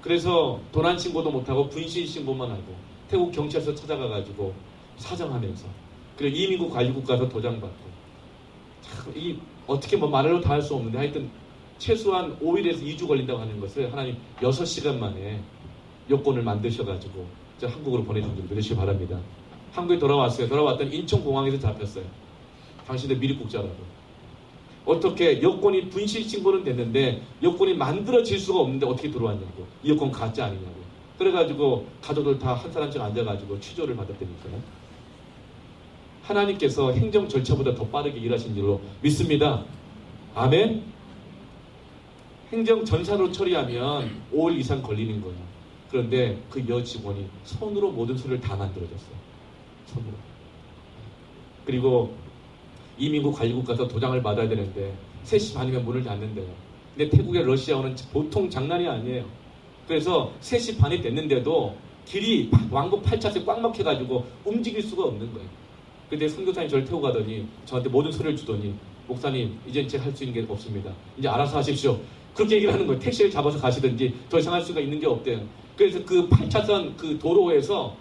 그래서 도난신고도 못하고 분신신고만 하고 태국 경찰서 찾아가가지고 사정하면서 그리고 이민국 관리국 가서 도장받고 참 이 어떻게 뭐 말로 다 할 수 없는데 하여튼 최소한 5일에서 2주 걸린다고 하는 것을 하나님 6시간 만에 여권을 만드셔가지고 저 한국으로 보내준 줄 믿으시기 바랍니다. 한국에 돌아왔어요. 돌아왔더니 인천공항에서 잡혔어요. 당신들 미립국자라고. 어떻게 여권이 분실 신고는 됐는데 여권이 만들어질 수가 없는데 어떻게 들어왔냐고. 이 여권 가짜 아니냐고. 그래가지고 가족들 다 한 사람씩 앉아가지고 취조를 받았다니까요. 하나님께서 행정 절차보다 더 빠르게 일하신 줄로 믿습니다. 아멘. 행정 전산으로 처리하면 5일 이상 걸리는 거예요. 그런데 그 여직원이 손으로 모든 소리를 다 만들어줬어요. 손으로. 그리고 이민국 관리국 가서 도장을 받아야 되는데 3시 반이면 문을 닫는데요. 근데 태국의 러시아어는 보통 장난이 아니에요. 그래서 3시 반이 됐는데도 길이 왕복 8차선 꽉 막혀가지고 움직일 수가 없는 거예요. 근데 선교사님 저를 태우고 가더니 저한테 모든 소리를 주더니 목사님 이젠 제가 할 수 있는 게 없습니다. 이제 알아서 하십시오. 그렇게 얘기를 하는 거예요. 택시를 잡아서 가시든지 더 이상 할 수가 있는 게 없대요. 그래서 그 8차선 그 도로에서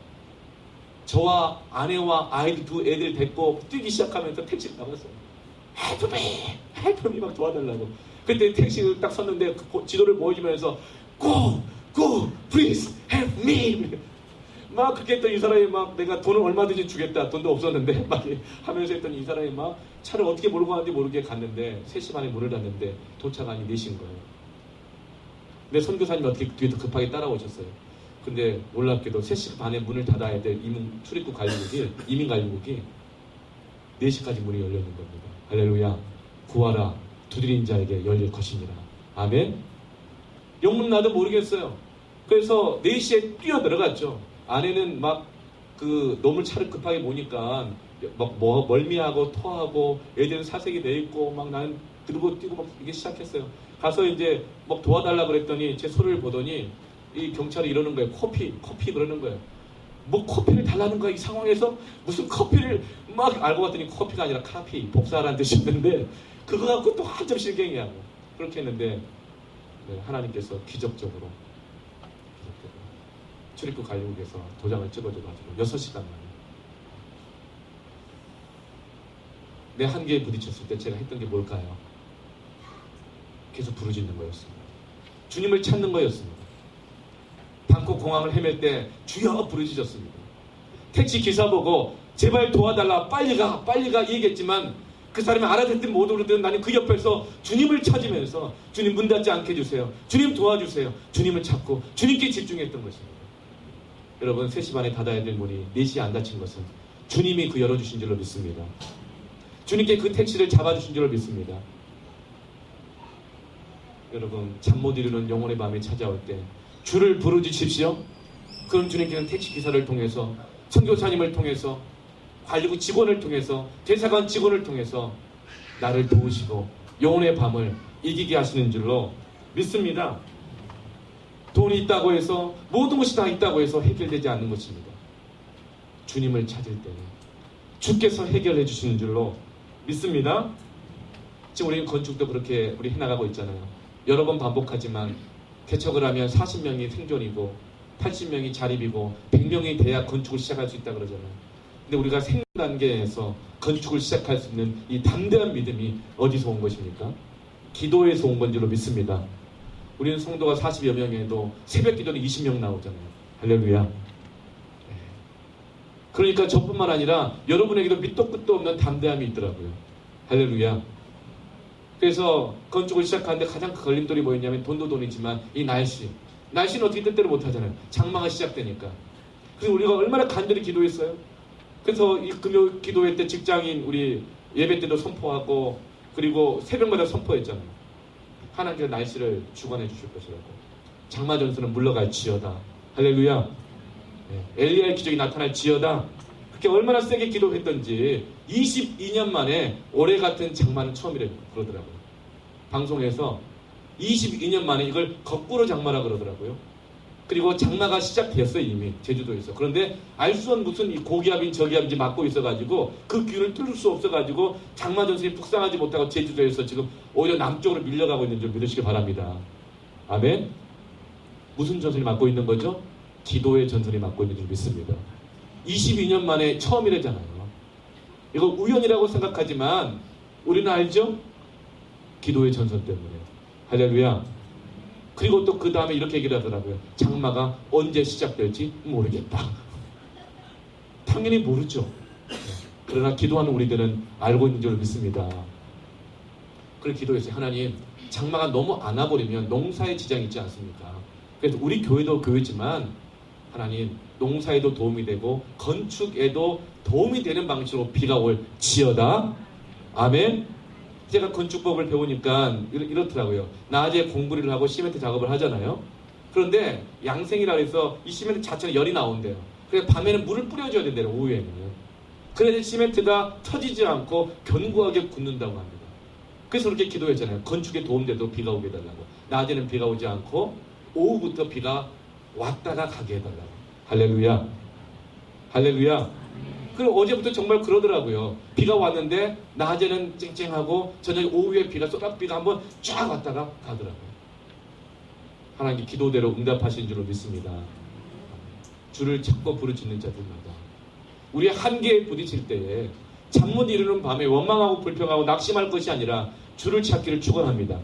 저와 아내와 아이들 두 애들 데리고 뛰기 시작하면서 택시를 잡았어요. Help me! Help me! 막 도와달라고. 그때 택시를 딱 섰는데 그 지도를 보여주면서 Go! Go! Please! Help me! 막 그렇게 했더니 이 사람이 막 내가 돈을 얼마든지 주겠다. 돈도 없었는데 막 하면서 했더니 이 사람이 막 차를 어떻게 몰고 가는지 모르게 갔는데 3시 반에 문을 닫는데 도착하니 4시인 거예요. 근데 선교사님이 어떻게 뒤에서 급하게 따라오셨어요. 근데 놀랍게도 3시 반에 문을 닫아야 될 출입국 관리국이 이민 관리국이 4시까지 문이 열려있는 겁니다. 할렐루야. 구하라 두드린 자에게 열릴 것입니다. 아멘. 영문 나도 모르겠어요. 그래서 4시에 뛰어 들어갔죠. 아내는 막 그 너무 차를 급하게 모니까 막 멀미하고 토하고 애들은 사색이 돼 있고 막 나는 들고 뛰고 막 이게 시작했어요. 가서 이제 막 도와달라 그랬더니 제 소리를 보더니 이 경찰이 이러는 거예요. 커피 그러는 거예요. 뭐 커피를 달라는 거야 이 상황에서 무슨 커피를 막 알고 봤더니 커피가 아니라 카피 복사하라는 뜻이었는데 그거 갖고 또 한참 실갱이하고 그렇게 했는데 네, 하나님께서 기적적으로 출입국 관리국에서 도장을 찍어줘가지고 6시간 만에 내 한계에 부딪혔을 때 제가 했던 게 뭘까요? 계속 부르짖는 거였습니다. 주님을 찾는 거였습니다. 방콕 공항을 헤맬 때 주여 부르짖었습니다. 택시 기사 보고 제발 도와달라 빨리 가 얘기했지만 그 사람이 알아듣든 못 알아듣든 나는 그 옆에서 주님을 찾으면서 주님 문 닫지 않게 해주세요. 주님 도와주세요. 주님을 찾고 주님께 집중했던 것입니다. 여러분 3시 반에 닫아야 될 문이 4시에 안 닫힌 것은 주님이 그 열어주신 줄로 믿습니다. 주님께 그 택시를 잡아주신 줄로 믿습니다. 여러분 잠 못 이루는 영혼의 밤이 찾아올 때 주를 부르짖으십시오. 그럼 주님께는 택시기사를 통해서 선교사님을 통해서 관리국 직원을 통해서 대사관 직원을 통해서 나를 도우시고 영혼의 밤을 이기게 하시는 줄로 믿습니다. 돈이 있다고 해서 모든 것이 다 있다고 해서 해결되지 않는 것입니다. 주님을 찾을 때는 주께서 해결해 주시는 줄로 믿습니다. 지금 우리는 건축도 그렇게 우리 해나가고 있잖아요. 여러 번 반복하지만 개척을 하면 40명이 생존이고 80명이 자립이고 100명이 돼야 건축을 시작할 수 있다 그러잖아요. 근데 우리가 생존 단계에서 건축을 시작할 수 있는 이 담대한 믿음이 어디서 온 것입니까? 기도에서 온 건 줄로 믿습니다. 우리는 성도가 40여 명에도 새벽 기도는 20명 나오잖아요. 할렐루야. 그러니까 저뿐만 아니라 여러분에게도 밑도 끝도 없는 담대함이 있더라고요. 할렐루야. 그래서 건축을 시작하는데 가장 큰 걸림돌이 뭐였냐면 돈도 돈이지만 이 날씨는 어떻게 뜻대로 못하잖아요. 장마가 시작되니까. 그래서 우리가 얼마나 간절히 기도했어요. 그래서 이 금요 기도회 때 직장인 우리 예배 때도 선포하고 그리고 새벽마다 선포했잖아요. 하나님께서 날씨를 주관해 주실 것이라고. 장마 전선은 물러갈지어다. 할렐루야. 엘리야의 기적이 나타날지어다. 그렇게 얼마나 세게 기도했던지 22년 만에 올해 같은 장마는 처음이라고 그러더라고요. 방송에서 22년 만에 이걸 거꾸로 장마라 그러더라고요. 그리고 장마가 시작됐어요. 이미 제주도에서. 그런데 알 수 없는 무슨 이 고기압인 저기압인지 막고 있어가지고 그 균을 뚫을 수 없어가지고 장마 전선이 북상하지 못하고 제주도에서 지금 오히려 남쪽으로 밀려가고 있는 줄 믿으시기 바랍니다. 아멘. 무슨 전선이 막고 있는 거죠? 기도의 전선이 막고 있는 줄 믿습니다. 22년 만에 처음이라잖아요. 이거 우연이라고 생각하지만 우리는 알죠? 기도의 전선 때문에. 할렐루야. 그리고 또 그 다음에 이렇게 얘기를 하더라고요. 장마가 언제 시작될지 모르겠다. 당연히 모르죠. 그러나 기도하는 우리들은 알고 있는 줄 믿습니다. 그걸 기도했어요. 하나님, 장마가 너무 안 와버리면 농사에 지장이 있지 않습니까? 그래서 우리 교회도 교회지만 하나님, 농사에도 도움이 되고 건축에도 도움이 되는 방식으로 비가 올 지어다. 아멘. 제가 건축법을 배우니까 이렇더라고요. 낮에 공부를 하고 시멘트 작업을 하잖아요. 그런데 양생이라 해서 이 시멘트 자체는 열이 나온대요. 그래서 밤에는 물을 뿌려줘야 된대요. 오후에는. 그래야 시멘트가 터지지 않고 견고하게 굳는다고 합니다. 그래서 그렇게 기도했잖아요. 건축에 도움돼도 비가 오게 해달라고. 낮에는 비가 오지 않고 오후부터 비가 왔다가 가게 해달라고. 할렐루야. 할렐루야. 그리고 어제부터 정말 그러더라고요. 비가 왔는데 낮에는 쨍쨍하고 저녁 오후에 비가 쏟아비가 한번 쫙 왔다가 가더라고요. 하나님께 기도대로 응답하신 줄로 믿습니다. 주를 찾고 부르짖는 자들마다 우리의 한계에 부딪힐 때에 잠 못 이루는 밤에 원망하고 불평하고 낙심할 것이 아니라 주를 찾기를 축원합니다.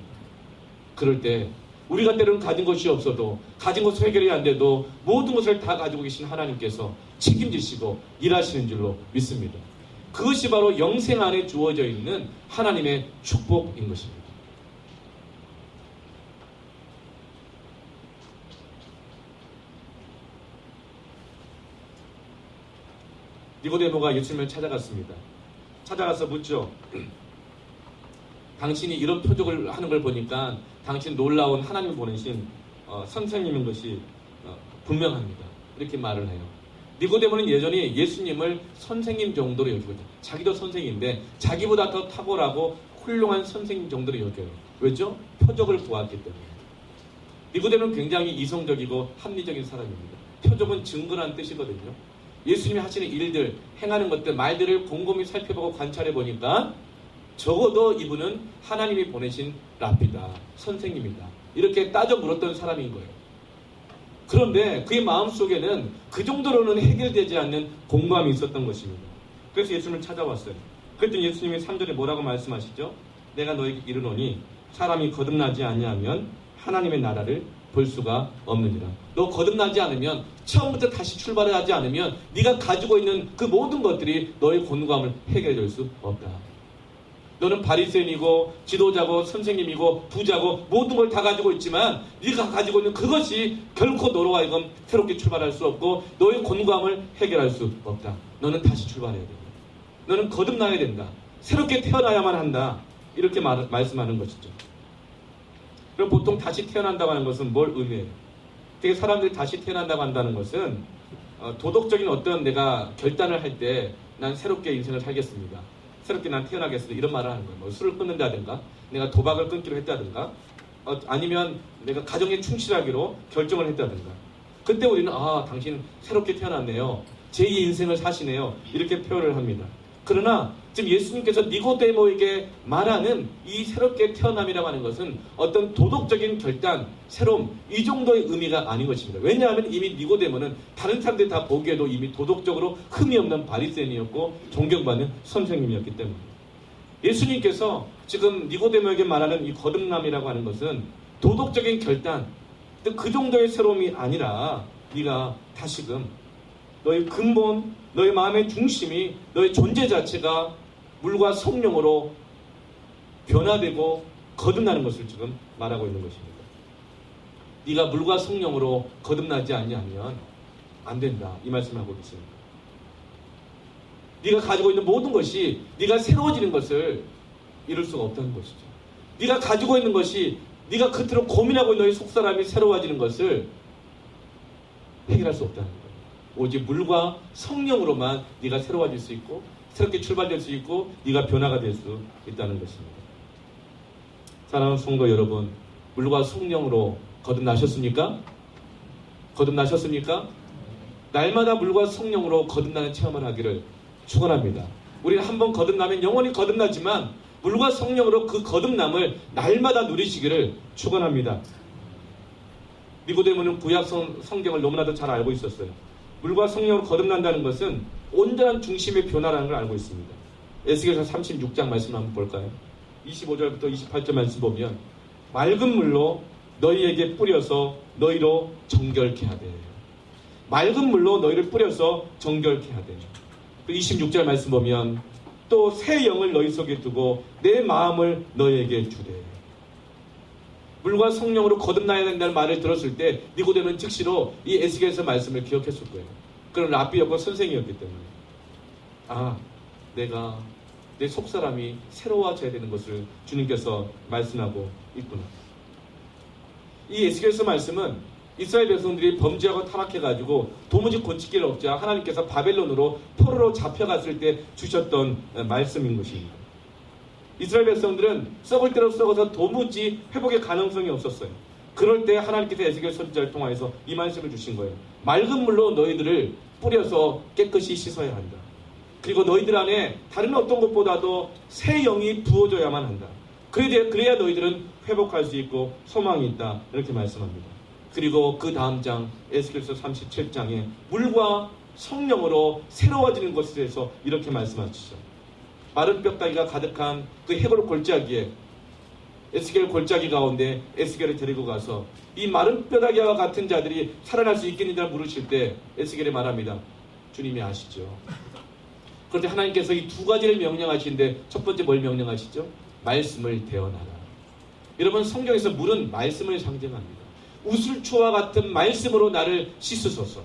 그럴 때 우리가 때로는 가진 것이 없어도 가진 것을 해결이 안 돼도 모든 것을 다 가지고 계신 하나님께서 책임지시고 일하시는 줄로 믿습니다. 그것이 바로 영생 안에 주어져 있는 하나님의 축복인 것입니다. 니고데모가 예수님을 찾아갔습니다. 찾아가서 묻죠. 당신이 이런 표적을 하는 걸 보니까 당신 놀라운 하나님 보내신 선생님인 것이 분명합니다. 이렇게 말을 해요. 니고데모는 예전에 예수님을 선생님 정도로 여기고 있다. 자기도 선생인데 자기보다 더 탁월하고 훌륭한 선생님 정도로 여겨요. 왜죠? 표적을 보았기 때문에. 니고데모는 굉장히 이성적이고 합리적인 사람입니다. 표적은 증거라는 뜻이거든요. 예수님이 하시는 일들, 행하는 것들, 말들을 곰곰이 살펴보고 관찰해 보니까 적어도 이분은 하나님이 보내신 랍비다, 선생님이다. 이렇게 따져 물었던 사람인 거예요. 그런데 그의 마음속에는 그 정도로는 해결되지 않는 공감이 있었던 것입니다. 그래서 예수님을 찾아왔어요. 그랬더니 예수님이 3절에 뭐라고 말씀하시죠? 내가 너에게 이르노니 사람이 거듭나지 아니하면 하나님의 나라를 볼 수가 없느니라. 너 거듭나지 않으면, 처음부터 다시 출발하지 않으면 네가 가지고 있는 그 모든 것들이 너의 곤고함을 해결해 줄 수 없다. 너는 바리새인이고 지도자고 선생님이고 부자고 모든 걸 다 가지고 있지만 네가 가지고 있는 그것이 결코 너로 하여금 새롭게 출발할 수 없고 너의 곤고함을 해결할 수 없다. 너는 다시 출발해야 된다. 너는 거듭나야 된다. 새롭게 태어나야만 한다. 이렇게 말씀하는 것이죠. 그럼 보통 다시 태어난다고 하는 것은 뭘 의미해요? 되게 사람들이 다시 태어난다고 한다는 것은 도덕적인 어떤 내가 결단을 할 때 난 새롭게 인생을 살겠습니다. 새롭게 난 태어나겠습니다. 이런 말을 하는 거예요. 뭐 술을 끊는다든가 내가 도박을 끊기로 했다든가 아니면 내가 가정에 충실하기로 결정을 했다든가. 그때 우리는 당신 새롭게 태어났네요. 제2의 인생을 사시네요. 이렇게 표현을 합니다. 그러나 지금 예수님께서 니고데모에게 말하는 이 새롭게 태어남이라고 하는 것은 어떤 도덕적인 결단, 새로움 이 정도의 의미가 아닌 것입니다. 왜냐하면 이미 니고데모는 다른 사람들이 다 보기에도 이미 도덕적으로 흠이 없는 바리새인이었고 존경받는 선생님이었기 때문입니다. 예수님께서 지금 니고데모에게 말하는 이 거듭남이라고 하는 것은 도덕적인 결단, 그 정도의 새로움이 아니라 네가 다시금 너의 근본, 너의 마음의 중심이, 너의 존재 자체가 물과 성령으로 변화되고 거듭나는 것을 지금 말하고 있는 것입니다. 네가 물과 성령으로 거듭나지 않냐면 안 된다. 이 말씀을 하고 있습니다. 네가 가지고 있는 모든 것이 네가 새로워지는 것을 이룰 수가 없다는 것이죠. 네가 가지고 있는 것이 네가 그토록 고민하고 있는 너의 속사람이 새로워지는 것을 해결할 수 없다는 거예요. 오직 물과 성령으로만 네가 새로워질 수 있고 새롭게 출발될 수 있고 네가 변화가 될 수 있다는 것입니다. 사랑하는 성도 여러분, 물과 성령으로 거듭나셨습니까? 거듭나셨습니까? 날마다 물과 성령으로 거듭나는 체험을 하기를 축원합니다. 우리는 한번 거듭나면 영원히 거듭나지만 물과 성령으로 그 거듭남을 날마다 누리시기를 축원합니다. 니고데모는 구약 성경을 너무나도 잘 알고 있었어요. 물과 성령으로 거듭난다는 것은 온전한 중심의 변화라는 걸 알고 있습니다. 에스겔서 36장 말씀 한번 볼까요? 25절부터 28절 말씀 보면 맑은 물로 너희에게 뿌려서 너희로 정결케 하되, 맑은 물로 너희를 뿌려서 정결케 하되. 26절 말씀 보면 또 새 영을 너희 속에 두고 내 마음을 너희에게 주되. 물과 성령으로 거듭나야 된다는 말을 들었을 때 니고데모는 즉시로 이 에스겔서 말씀을 기억했을 거예요. 그런 랍비였고 선생이었기 때문에, 아, 내가 내 속사람이 새로워져야 되는 것을 주님께서 말씀하고 있구나. 이 에스겔서 말씀은 이스라엘 백성들이 범죄하고 타락해가지고 도무지 고칠 길 없자 하나님께서 바벨론으로 포로로 잡혀갔을 때 주셨던 말씀인 것입니다. 이스라엘 백성들은 썩을 대로 썩어서 도무지 회복의 가능성이 없었어요. 그럴 때 하나님께서 에스겔 선지자를 통하여서 이 말씀을 주신 거예요. 맑은 물로 너희들을 뿌려서 깨끗이 씻어야 한다. 그리고 너희들 안에 다른 어떤 것보다도 새 영이 부어져야만 한다. 그래야 너희들은 회복할 수 있고 소망이 있다. 이렇게 말씀합니다. 그리고 그 다음 장 에스겔서 37장에 물과 성령으로 새로워지는 것에 대해서 이렇게 말씀하시죠. 마른 뼈다귀가 가득한 그 해골 골짜기에 에스겔 골짜기 가운데 에스겔을 데리고 가서 이 마른 뼈다귀와 같은 자들이 살아날 수 있겠느냐 물으실 때 에스겔이 말합니다. 주님이 아시죠. 그런데 하나님께서 이 두 가지를 명령하시는데 첫 번째 뭘 명령하시죠? 말씀을 대언하라. 여러분, 성경에서 물은 말씀을 상징합니다. 우슬초와 같은 말씀으로 나를 씻으소서.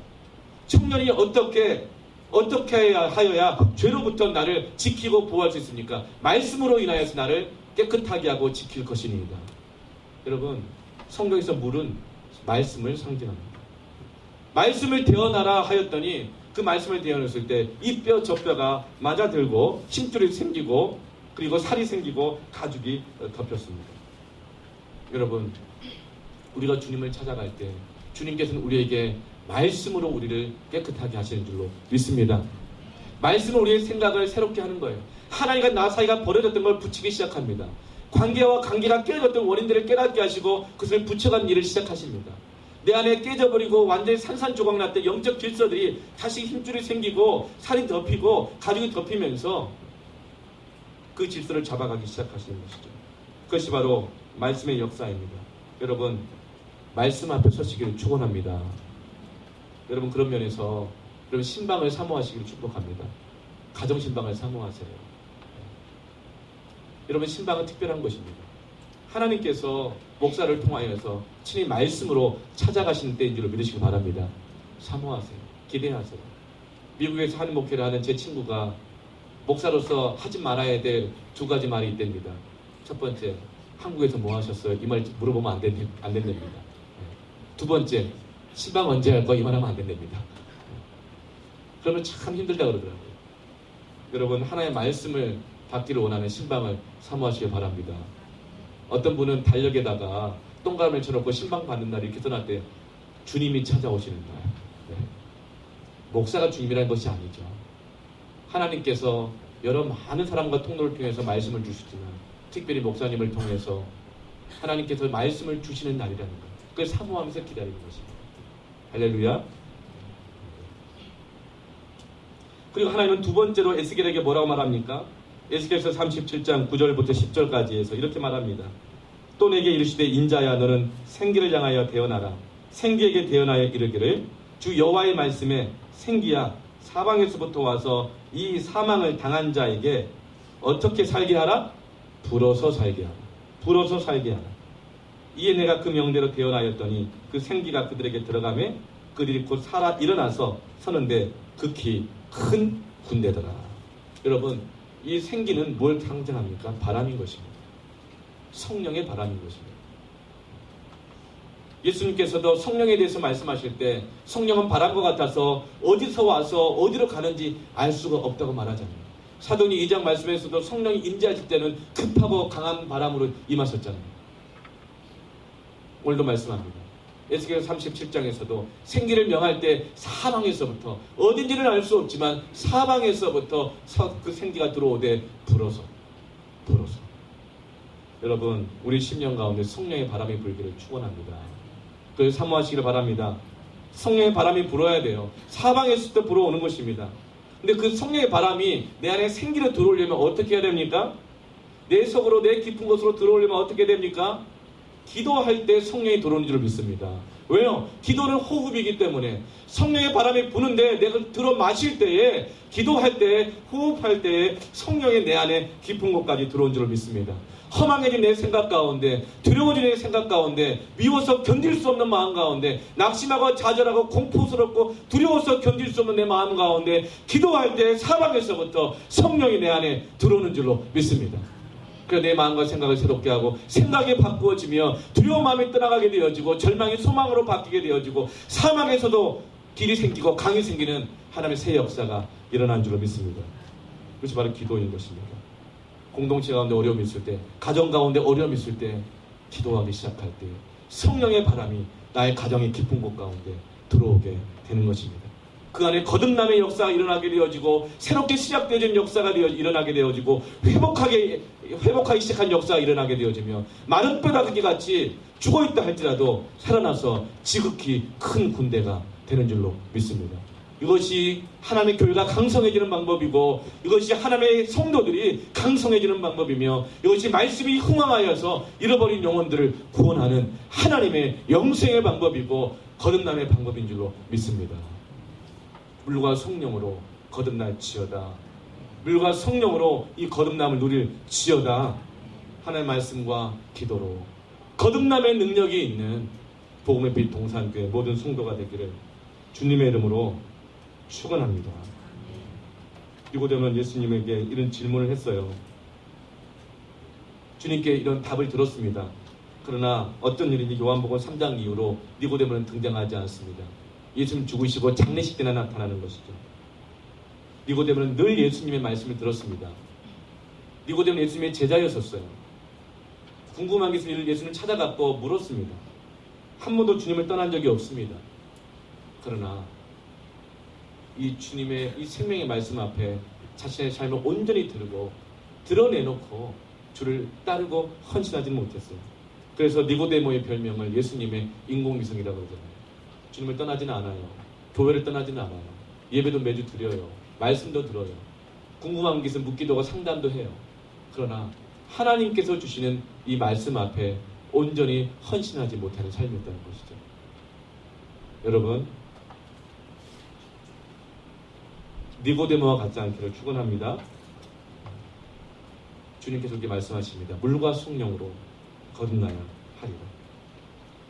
청년이 어떻게 하여야 죄로부터 나를 지키고 보호할 수 있습니까? 말씀으로 인하여서 나를 깨끗하게 하고 지킬 것이니이다. 여러분, 성경에서 물은 말씀을 상징합니다. 말씀을 대언하라 하였더니 그 말씀을 대언했을 때 이 뼈 저 뼈가 맞아들고 힘줄이 생기고 그리고 살이 생기고 가죽이 덮였습니다. 여러분, 우리가 주님을 찾아갈 때 주님께서는 우리에게 말씀으로 우리를 깨끗하게 하시는 줄로 믿습니다. 말씀은 우리의 생각을 새롭게 하는 거예요. 하나님과 나 사이가 벌어졌던 걸 붙이기 시작합니다. 관계와 관계가 깨어졌던 원인들을 깨닫게 하시고 그것을 붙여가는 일을 시작하십니다. 내 안에 깨져버리고 완전히 산산조각 났던 영적 질서들이 다시 힘줄이 생기고 살이 덮이고 가죽이 덮이면서 그 질서를 잡아가기 시작하시는 것이죠. 그것이 바로 말씀의 역사입니다. 여러분, 말씀 앞에 서시기를 축원합니다. 여러분, 그런 면에서 여러분 신방을 사모하시기를 축복합니다. 가정 신방을 사모하세요. 여러분, 신방은 특별한 것입니다. 하나님께서 목사를 통하여서 친히 말씀으로 찾아가시는 때인 줄로 믿으시기 바랍니다. 사모하세요. 기대하세요. 미국에서 한인 목회를 하는 제 친구가 목사로서 하지 말아야 될 두 가지 말이 있답니다. 첫 번째, 한국에서 뭐 하셨어요? 이 말 물어보면 안 된답니다. 두 번째, 신방 언제 할 거? 이 말 하면 안 된답니다. 그러면 참 힘들다 그러더라고요. 여러분, 하나의 말씀을 받기를 원하는 신방을 사모하시기 바랍니다. 어떤 분은 달력에다가 동그라미를 쳐놓고 신방 받는 날이 이렇게 써놨 때 주님이 찾아오시는 날. 네. 목사가 주님이라는 것이 아니죠. 하나님께서 여러 많은 사람과 통로를 통해서 말씀을 주시지만 특별히 목사님을 통해서 하나님께서 말씀을 주시는 날이라는 것. 그걸 사모하면서 기다리는 것입니다. 할렐루야. 그리고 하나님은 두 번째로 에스겔에게 뭐라고 말합니까? 에스겔서 37장 9절부터 10절까지 해서 이렇게 말합니다. 또 내게 이르시되 인자야 너는 생기를 향하여 대언하라. 생기에게 대언하여 이르기를 주 여호와의 말씀에 생기야 사방에서부터 와서 이 사망을 당한 자에게 어떻게 살게 하라? 불어서 살게 하라. 불어서 살게 하라. 이에 내가 그 명대로 대언하였더니 그 생기가 그들에게 들어가매 그들이 곧 살아 일어나서 서는데 극히 큰 군대더라. 여러분, 이 생기는 뭘 상징합니까? 바람인 것입니다. 성령의 바람인 것입니다. 예수님께서도 성령에 대해서 말씀하실 때 성령은 바람과 같아서 어디서 와서 어디로 가는지 알 수가 없다고 말하잖아요. 사도행전 2장 말씀에서도 성령이 임재하실 때는 급하고 강한 바람으로 임하셨잖아요. 오늘도 말씀합니다. 에스겔 37장에서도 생기를 명할 때 사방에서부터 어딘지는 알 수 없지만 사방에서부터 그 생기가 들어오되 불어서 여러분, 우리 심령 가운데 성령의 바람이 불기를 축원합니다. 그걸 사모하시기를 바랍니다. 성령의 바람이 불어야 돼요. 사방에서부터 불어오는 것입니다. 근데 그 성령의 바람이 내 안에 생기를 들어오려면 어떻게 해야 됩니까? 내 속으로 내 깊은 곳으로 들어오려면 어떻게 됩니까? 기도할 때 성령이 들어오는 줄 믿습니다. 왜요? 기도는 호흡이기 때문에 성령의 바람이 부는데 내가 들어 마실 때에, 기도할 때, 호흡할 때에 성령이 내 안에 깊은 곳까지 들어온 줄 믿습니다. 허망해진 내 생각 가운데, 두려워진 내 생각 가운데, 미워서 견딜 수 없는 마음 가운데, 낙심하고 좌절하고 공포스럽고 두려워서 견딜 수 없는 내 마음 가운데 기도할 때 사방에서부터 성령이 내 안에 들어오는 줄로 믿습니다. 그래서 내 마음과 생각을 새롭게 하고 생각이 바꾸어지며 두려운 마음이 떠나가게 되어지고 절망이 소망으로 바뀌게 되어지고 사망에서도 길이 생기고 강이 생기는 하나님의 새 역사가 일어난 줄로 믿습니다. 그것이 바로 기도인 것입니다. 공동체 가운데 어려움이 있을 때, 가정 가운데 어려움이 있을 때 기도하기 시작할 때 성령의 바람이 나의 가정의 깊은 곳 가운데 들어오게 되는 것입니다. 그 안에 거듭남의 역사가 일어나게 되어지고 새롭게 시작되어진 역사가 일어나게 되어지고 회복하기 시작한 역사가 일어나게 되어지며 마른 뼈다귀 같이 죽어있다 할지라도 살아나서 지극히 큰 군대가 되는 줄로 믿습니다. 이것이 하나님의 교회가 강성해지는 방법이고, 이것이 하나님의 성도들이 강성해지는 방법이며, 이것이 말씀이 흥황하여서 잃어버린 영혼들을 구원하는 하나님의 영생의 방법이고 거듭남의 방법인 줄로 믿습니다. 물과 성령으로 거듭날지어다. 물과 성령으로 이 거듭남을 누릴지어다. 하나님의 말씀과 기도로 거듭남의 능력이 있는 복음의 빛 동산교회 모든 성도가 되기를 주님의 이름으로 축원합니다. 니고데모는 예수님에게 이런 질문을 했어요. 주님께 이런 답을 들었습니다. 그러나 어떤 일인지 요한복음 3장 이후로 니고데모는 등장하지 않습니다. 예수님 죽으시고 장례식 때나 나타나는 것이죠. 니고데모는 늘 예수님의 말씀을 들었습니다. 니고데모는 예수님의 제자였었어요. 궁금한 게 있으면 예수님을 찾아갔고 물었습니다. 한 번도 주님을 떠난 적이 없습니다. 그러나 이 주님의 이 생명의 말씀 앞에 자신의 삶을 온전히 들고 드러내놓고 주를 따르고 헌신하지는 못했어요. 그래서 니고데모의 별명을 예수님의 인공위성이라고 그러잖아요. 주님을 떠나지는 않아요. 교회를 떠나지는 않아요. 예배도 매주 드려요. 말씀도 들어요. 궁금한 게 있으면 묻기도 하고 상담도 해요. 그러나 하나님께서 주시는 이 말씀 앞에 온전히 헌신하지 못하는 삶이었다는 것이죠. 여러분, 니고데모와 같지 않기를 축원합니다. 주님께서 이렇게 말씀하십니다. 물과 성령으로 거듭나야 하리라.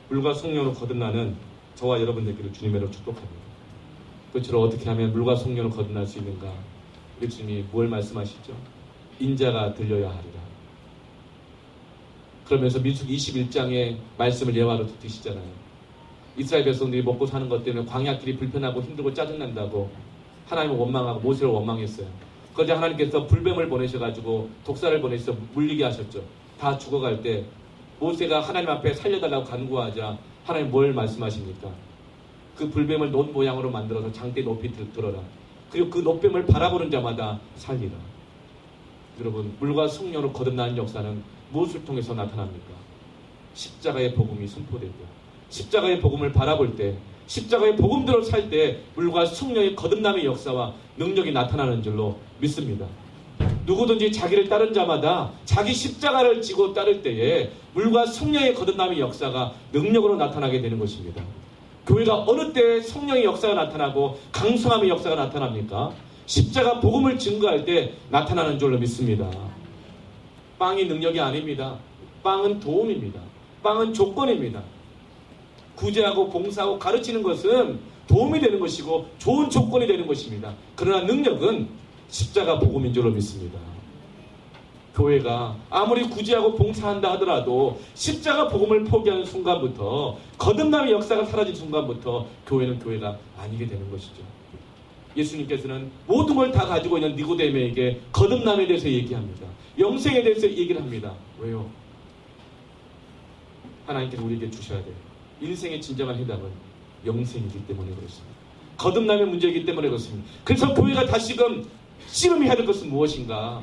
물과 성령으로 거듭나는 저와 여러분 되기를 주님으로 축복합니다. 그처럼 어떻게 하면 물과 성령으로 거듭날 수 있는가? 우리 주님이 뭘 말씀하시죠? 인자가 들려야 하리라. 그러면서 민수기 21장의 말씀을 예화로 듣으시잖아요. 이스라엘 백성들이 먹고 사는 것 때문에 광야길이 불편하고 힘들고 짜증난다고 하나님을 원망하고 모세를 원망했어요. 그런데 하나님께서 불뱀을 보내셔가지고 독사를 보내셔서 물리게 하셨죠. 다 죽어갈 때 모세가 하나님 앞에 살려달라고 간구하자 하나님 뭘 말씀하십니까? 그 불뱀을 논 모양으로 만들어서 장대 높이 들어라. 그리고 그 높뱀을 바라보는 자마다 살리라. 여러분, 물과 성령으로 거듭나는 역사는 무엇을 통해서 나타납니까? 십자가의 복음이 선포될 때, 십자가의 복음을 바라볼 때, 십자가의 복음대로 살 때 물과 성령의 거듭남의 역사와 능력이 나타나는 줄로 믿습니다. 누구든지 자기를 따른 자마다 자기 십자가를 지고 따를 때에 물과 성령의 거듭남의 역사가 능력으로 나타나게 되는 것입니다. 교회가 어느 때 성령의 역사가 나타나고 강성함의 역사가 나타납니까? 십자가 복음을 증거할 때 나타나는 줄로 믿습니다. 빵이 능력이 아닙니다. 빵은 도움입니다. 빵은 조건입니다. 구제하고 봉사하고 가르치는 것은 도움이 되는 것이고 좋은 조건이 되는 것입니다. 그러나 능력은 십자가 복음인 줄로 믿습니다. 교회가 아무리 구제하고 봉사한다 하더라도 십자가 복음을 포기하는 순간부터, 거듭남의 역사가 사라진 순간부터 교회는 교회가 아니게 되는 것이죠. 예수님께서는 모든 걸 다 가지고 있는 니고데모에게 거듭남에 대해서 얘기합니다. 영생에 대해서 얘기를 합니다. 왜요? 하나님께서 우리에게 주셔야 돼요. 인생의 진정한 해답은 영생이기 때문에 그렇습니다. 거듭남의 문제이기 때문에 그렇습니다. 그래서 교회가 다시금 씨름해야 될 것은 무엇인가?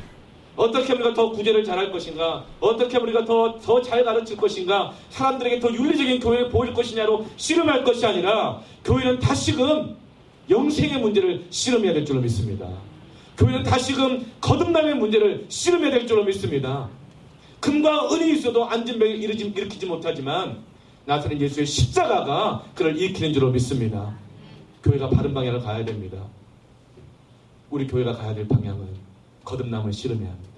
어떻게 하면 우리가 더 구제를 잘할 것인가? 어떻게 하면 우리가 더 잘 가르칠 것인가? 사람들에게 더 윤리적인 교회를 보일 것이냐로 씨름할 것이 아니라 교회는 다시금 영생의 문제를 씨름해야 될 줄로 믿습니다. 교회는 다시금 거듭남의 문제를 씨름해야 될 줄로 믿습니다. 금과 은이 있어도 안전병을 일으키지 못하지만 나사렛 예수의 십자가가 그를 일으키는 줄로 믿습니다. 교회가 바른 방향을 가야 됩니다. 우리 교회가 가야 될 방향은 거듭남을 씨름해야 합니다.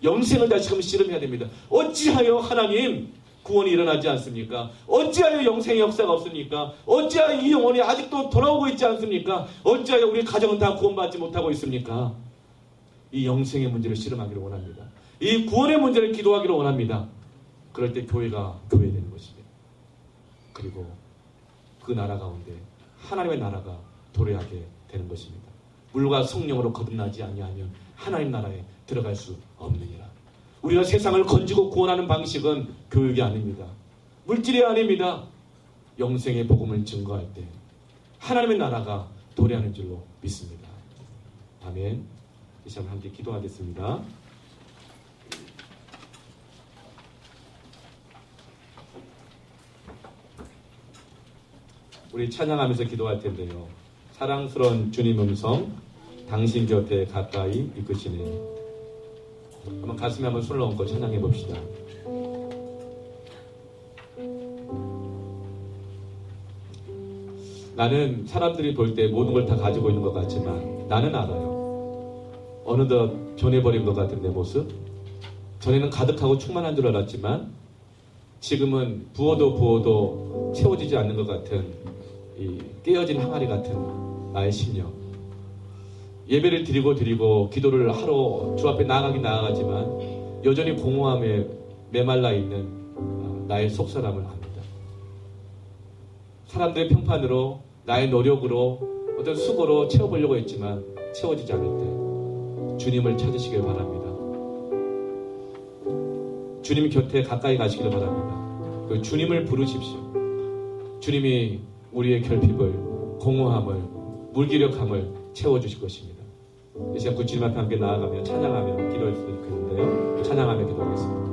영생을 다시금 씨름해야 됩니다. 어찌하여 하나님 구원이 일어나지 않습니까? 어찌하여 영생의 역사가 없습니까? 어찌하여 이 영혼이 아직도 돌아오고 있지 않습니까? 어찌하여 우리 가정은 다 구원받지 못하고 있습니까? 이 영생의 문제를 씨름하기를 원합니다. 이 구원의 문제를 기도하기를 원합니다. 그럴 때 교회가 교회되는 것입니다. 그리고 그 나라 가운데 하나님의 나라가 도래하게 되는 것입니다. 물과 성령으로 거듭나지 아니하면 하나님 나라에 들어갈 수 없느니라. 우리가 세상을 건지고 구원하는 방식은 교육이 아닙니다. 물질이 아닙니다. 영생의 복음을 증거할 때 하나님의 나라가 도래하는 줄로 믿습니다. 아멘. 이 시간 함께 기도하겠습니다. 우리 찬양하면서 기도할 텐데요. 사랑스러운 주님 음성, 당신 곁에 가까이 이끄시네. 한번 가슴에 한번 손을 얹고 찬양해 봅시다. 나는 사람들이 볼 때 모든 걸 다 가지고 있는 것 같지만 나는 알아요. 어느덧 변해버린 것 같은 내 모습. 전에는 가득하고 충만한 줄 알았지만 지금은 부어도 채워지지 않는 것 같은 이 깨어진 항아리 같은 나의 심령. 예배를 드리고 기도를 하러 주 앞에 나아가지만 여전히 공허함에 메말라 있는 나의 속사람을 압니다. 사람들의 평판으로 나의 노력으로 어떤 수고로 채워보려고 했지만 채워지지 않을 때 주님을 찾으시길 바랍니다. 주님 곁에 가까이 가시기를 바랍니다. 그 주님을 부르십시오. 주님이 우리의 결핍을, 공허함을, 무기력함을 채워주실 것입니다. 이 시간 주님 앞에 함께 나아가며 찬양하며 기도했으면 좋겠는데요. 찬양하며 기도하겠습니다.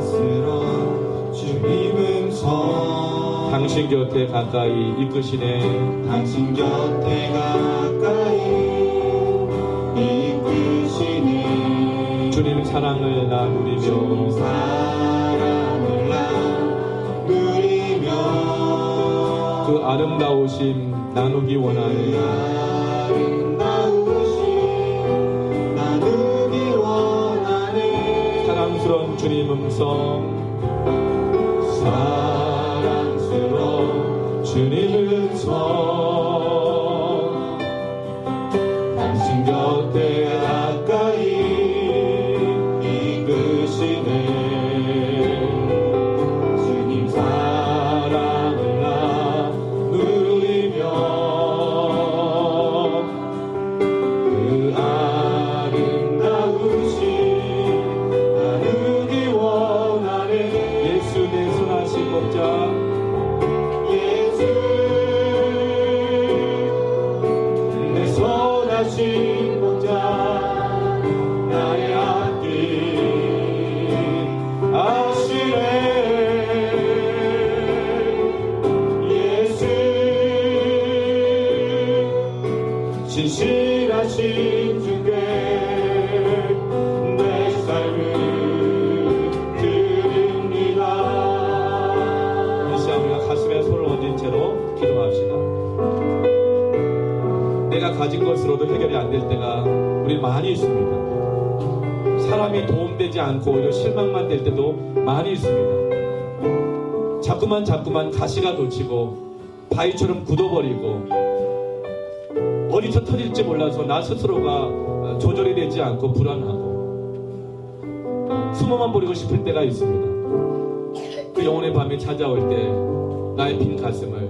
사랑스러운 주님 음성, 당신 곁에 가까이 이끄시네. 당신 곁에 가까이 이끄시네. 주님 사랑을 나누리며 주님 사랑을 나누리며 그 아름다우심 나누기 원하네. 아름다우심 나누기 원하네. 사랑스러운 주님 음성, 사랑스러운 주님 음성, 당신 곁에 가까이 이끄시네. 주님 사랑을 나누리며 그 아름다우심 나누기 원하네. 예수 내 선하신 목자, 예수 내 선하신 목자, 나의 앞길 아시네. 예수 진실하신 주께 내 삶을 드립니다. 이 시간 우리가 가슴에 손을 얹은 채로 기도합시다. 내가 가진 것으로도 해결이 안 될 때가 우리 많이 있습니다. 사람이 도움되지 않고 오히려 실망만 될 때도 많이 있습니다. 자꾸만 가시가 돋치고 바위처럼 굳어버리고 어디서 터질지 몰라서 나 스스로가 조절이 되지 않고 불안하고 숨어만 버리고 싶을 때가 있습니다. 그 영혼의 밤이 찾아올 때 나의 빈 가슴을,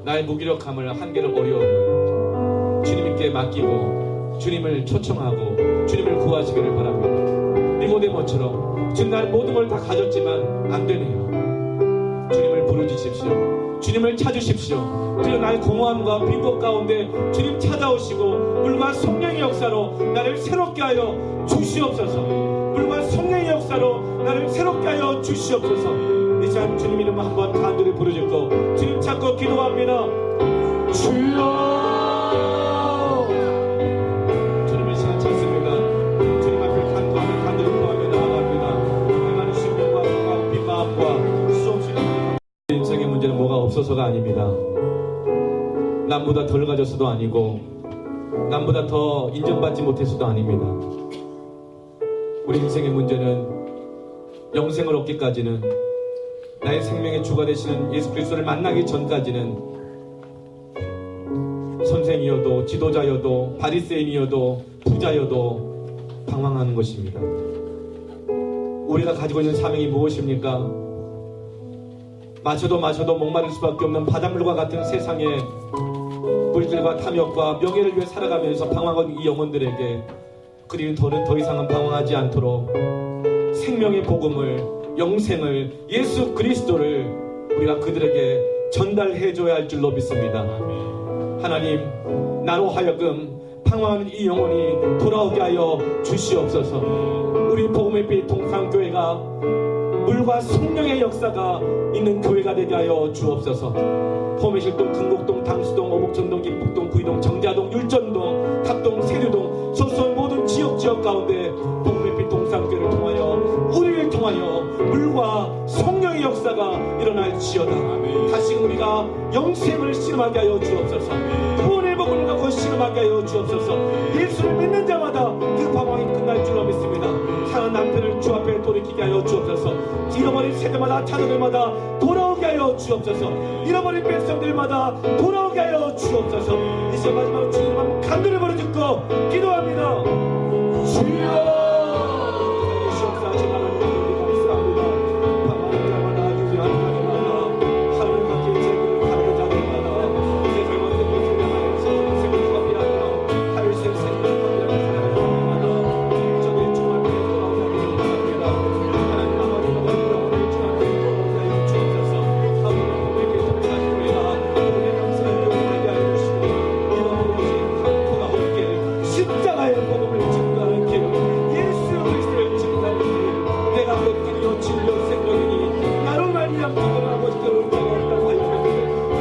나의 무기력함을, 한계를, 어려움을 주님께 맡기고 주님을 초청하고 주님을 구하시기를 바랍니다. 니고데모처럼 지금 나는 모든 걸 다 가졌지만 안 되네요. 주님을 부르짖으십시오. 주님을 찾으십시오. 그리고 나의 공허함과 빈 곳 가운데 주님 찾아오시고 물과 성령의 역사로 나를 새롭게 하여 주시옵소서. 물과 성령의 역사로 나를 새롭게 하여 주시옵소서. 이 시간 주님 이름 한번 간절히 부르짖고 주님 찾고 기도합니다. 주여. 주님의 시간 찾습니다. 주님 앞에 간구하며 간절히 구하며 나아갑니다. 많은 심령과 빈 마음과 수없이 인생의 문제는 뭐가 없어서가 아닙니다. 남보다 덜 가졌어도 아니고 남보다 더 인정받지 못해서도 아닙니다. 우리 인생의 문제는 영생을 얻기까지는, 나의 생명의 주가 되시는 예수 그리스도를 만나기 전까지는 선생이어도 지도자여도 바리새인이어도 부자여도 방황하는 것입니다. 우리가 가지고 있는 사명이 무엇입니까? 마셔도 목마를 수밖에 없는 바닷물과 같은 세상에 물질과 탐욕과 명예를 위해 살아가면서 방황하는 이 영혼들에게 그들은 더 이상은 방황하지 않도록 생명의 복음을, 영생을, 예수 그리스도를 우리가 그들에게 전달해줘야 할 줄로 믿습니다. 하나님, 나로 하여금 방황하는 이 영혼이 돌아오게 하여 주시옵소서. 우리 복음의 빛 동산교회가 물과 성령의 역사가 있는 교회가 되게 하여 주옵소서. 포매실동, 금곡동, 당수동, 어복천동, 김북동, 구이동, 정자동, 율전동, 탑동, 세류동, 소수원 모든 지역 가운데 복음의 빛 동산교회를 통하여, 우리를 통하여 물과 성령의 역사가 일어날지어다. 다시금 우리가 영생을 신음하게 하여 주옵소서. 구원의 복음을 갖고 신음하게 하여 주옵소서. 예수를 믿는 자마다 그 방황이 끝날 줄로 믿습니다. 사는 남편을 주 앞에 돌이키게 하여 주옵소서. 잃어버린 세대마다 자녀들마다 돌아오게 하여 주옵소서. 잃어버린 백성들마다 돌아오게 하여 주옵소서. 이제 마지막으로 주님 한번 간절히 부르짖고 기도합니다. 주여, 시험사하신 하나님 감사합니다. 방황하는 자마다, 유명한 자들마다, 하루를 갖기 제기를 가는 자들마다, 세상을 얻고 생명하면서 생명과 비하며 하늘생 생명과 비하며 살아가는 자들마다 저기 주말 앞에 돌아오게 하여 감사합니다. 하나님 아버지, 너희 영혼을 주 앞에 돌아오게 하여 주옵소서. 아버지, 복의 빛을 가진 우리가 복의 감사를 되게 하여 주시고, 이런 오직 강포가 없게 십자가의 복음을 증거하는 길, 예수 그리스도를 증거하는 길, 내가 그 길이요 진리요 생명이니 나로 말미암아 복음을 아버지께 올 자가 없다고 하였는데,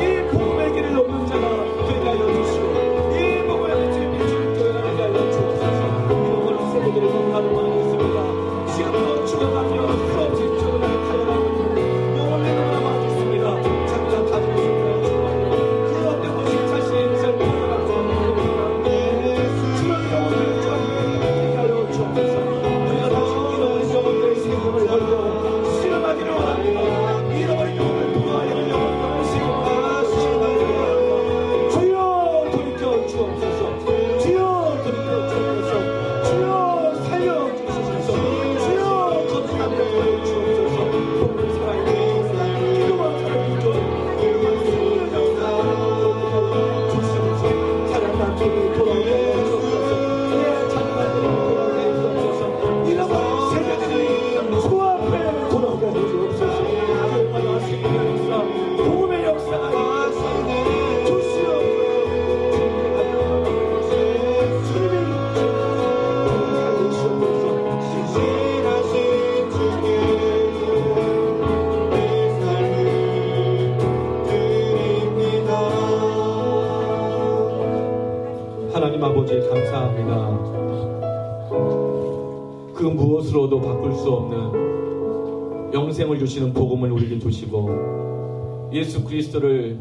이 복음의 길을 없는 자가 되게 하여 주시고, 이 복음의 빛을 비추는 교회가 되게 하여 주옵소서. 이런 걸로 세대들이 너무나도 많이 있습니다. 지금도 죽어가며 수없이 죽어가는 달려가고 있는 영혼의 너무나 많이 있습니다. 자기가 가지고 있습니다. 그 어떤 것이 자신의 인생을 살아가고 주의 영혼을 되게 하여 주옵소서. 우리가 다시 잃어버린 영혼들의 생명을 걸고 실험하기를 원합니다. 잃어버린 영혼을 구하여 영혼을 생명하시기를 주여 돌이켜 주옵소서. 주여 돌이켜 주옵소서. 주여 살려 주옵소서. 주여 거듭나게 하여 주옵소서. 복음을 살아있는 기도와 사랑을 주옵소서. 살아난 종이 돌아오게 하여 주옵소서. 내 장난들이 돌아오게 하여 주옵소서. 잃어버린 세대들이 주 앞에 돌아오게 하여 주옵소서. 교회마다 생명의 역사, 복음의 역사가 주시옵소서. 하나님 아버지 감사합니다. 그 무엇으로도 바꿀 수 없는 영생을 주시는 복음을 우리에게 주시고 예수 그리스도를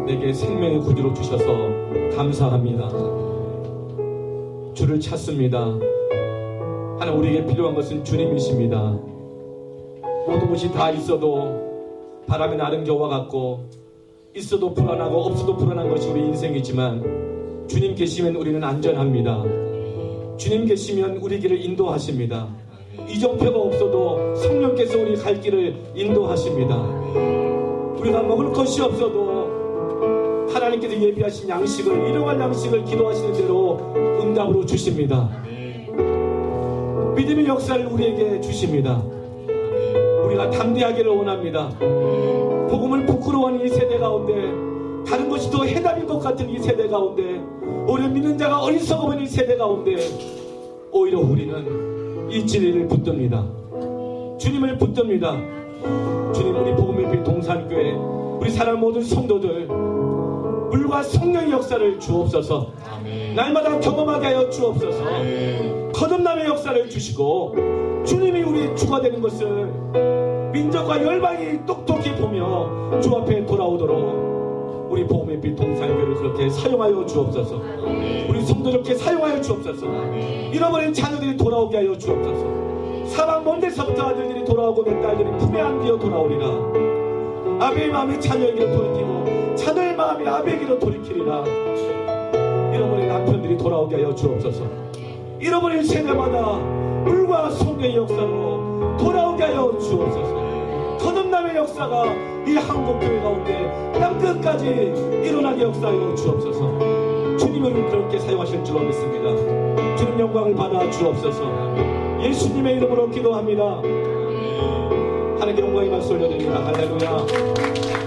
내게 생명의 구주로 주셔서 감사합니다. 주를 찾습니다. 하나님, 우리에게 필요한 것은 주님이십니다. 모든 것이 다 있어도 바람에 나는 겨와 같고 있어도 불안하고 없어도 불안한 것이 우리 인생이지만 주님 계시면 우리는 안전합니다. 주님 계시면 우리 길을 인도하십니다. 이정표가 없어도 성령께서 우리 갈 길을 인도하십니다. 우리가 먹을 것이 없어도 하나님께서 예비하신 양식을, 일용할 양식을 기도하시는 대로 응답으로 주십니다. 믿음의 역사를 우리에게 주십니다. 우리가 담대하기를 원합니다. 복음을 부끄러워하는 이 세대 가운데, 다른 것이 더 해답인 것 같은 이 세대 가운데, 오히려 믿는 자가 어리석어 보이는 이 세대 가운데 오히려 우리는 이 진리를 붙듭니다. 주님을 붙듭니다. 주님, 우리 복음의 빛 동산교회, 우리 사랑 모든 성도들 물과 성령의 역사를 주옵소서. 아멘. 날마다 경험하게 하여 주옵소서. 아멘. 거듭남의 역사를 주시고 주님이 우리의 주가 되는 것을 민족과 열방이 똑똑히 보며 주 앞에 돌아오도록 우리 복음의 빛 동산교회를 그렇게 사용하여 주옵소서. 우리 성도들께 사용하여 주옵소서. 잃어버린 자녀들이 돌아오게 하여 주옵소서. 사방 먼 데서부터 아들들이 돌아오고 내 딸들이 품에 안기어 돌아오리라. 아비의 마음이 자녀에게로 돌이키고 자녀의 마음이 아비에게로 돌이키리라. 잃어버린 남편들이 돌아오게 하여 주옵소서. 잃어버린 세대마다 물과 성령의 역사로 돌아오게 하여 주옵소서. 거듭남의 역사가 이 한국교회 가운데 땅끝까지 일어나게 역사하여 주옵소서. 주님을 그렇게 사용하실 줄로 믿습니다. 주님 영광을 받아 주옵소서. 예수님의 이름으로 기도합니다. 하나님께 영광의 말씀 올려드립니다. 할렐루야.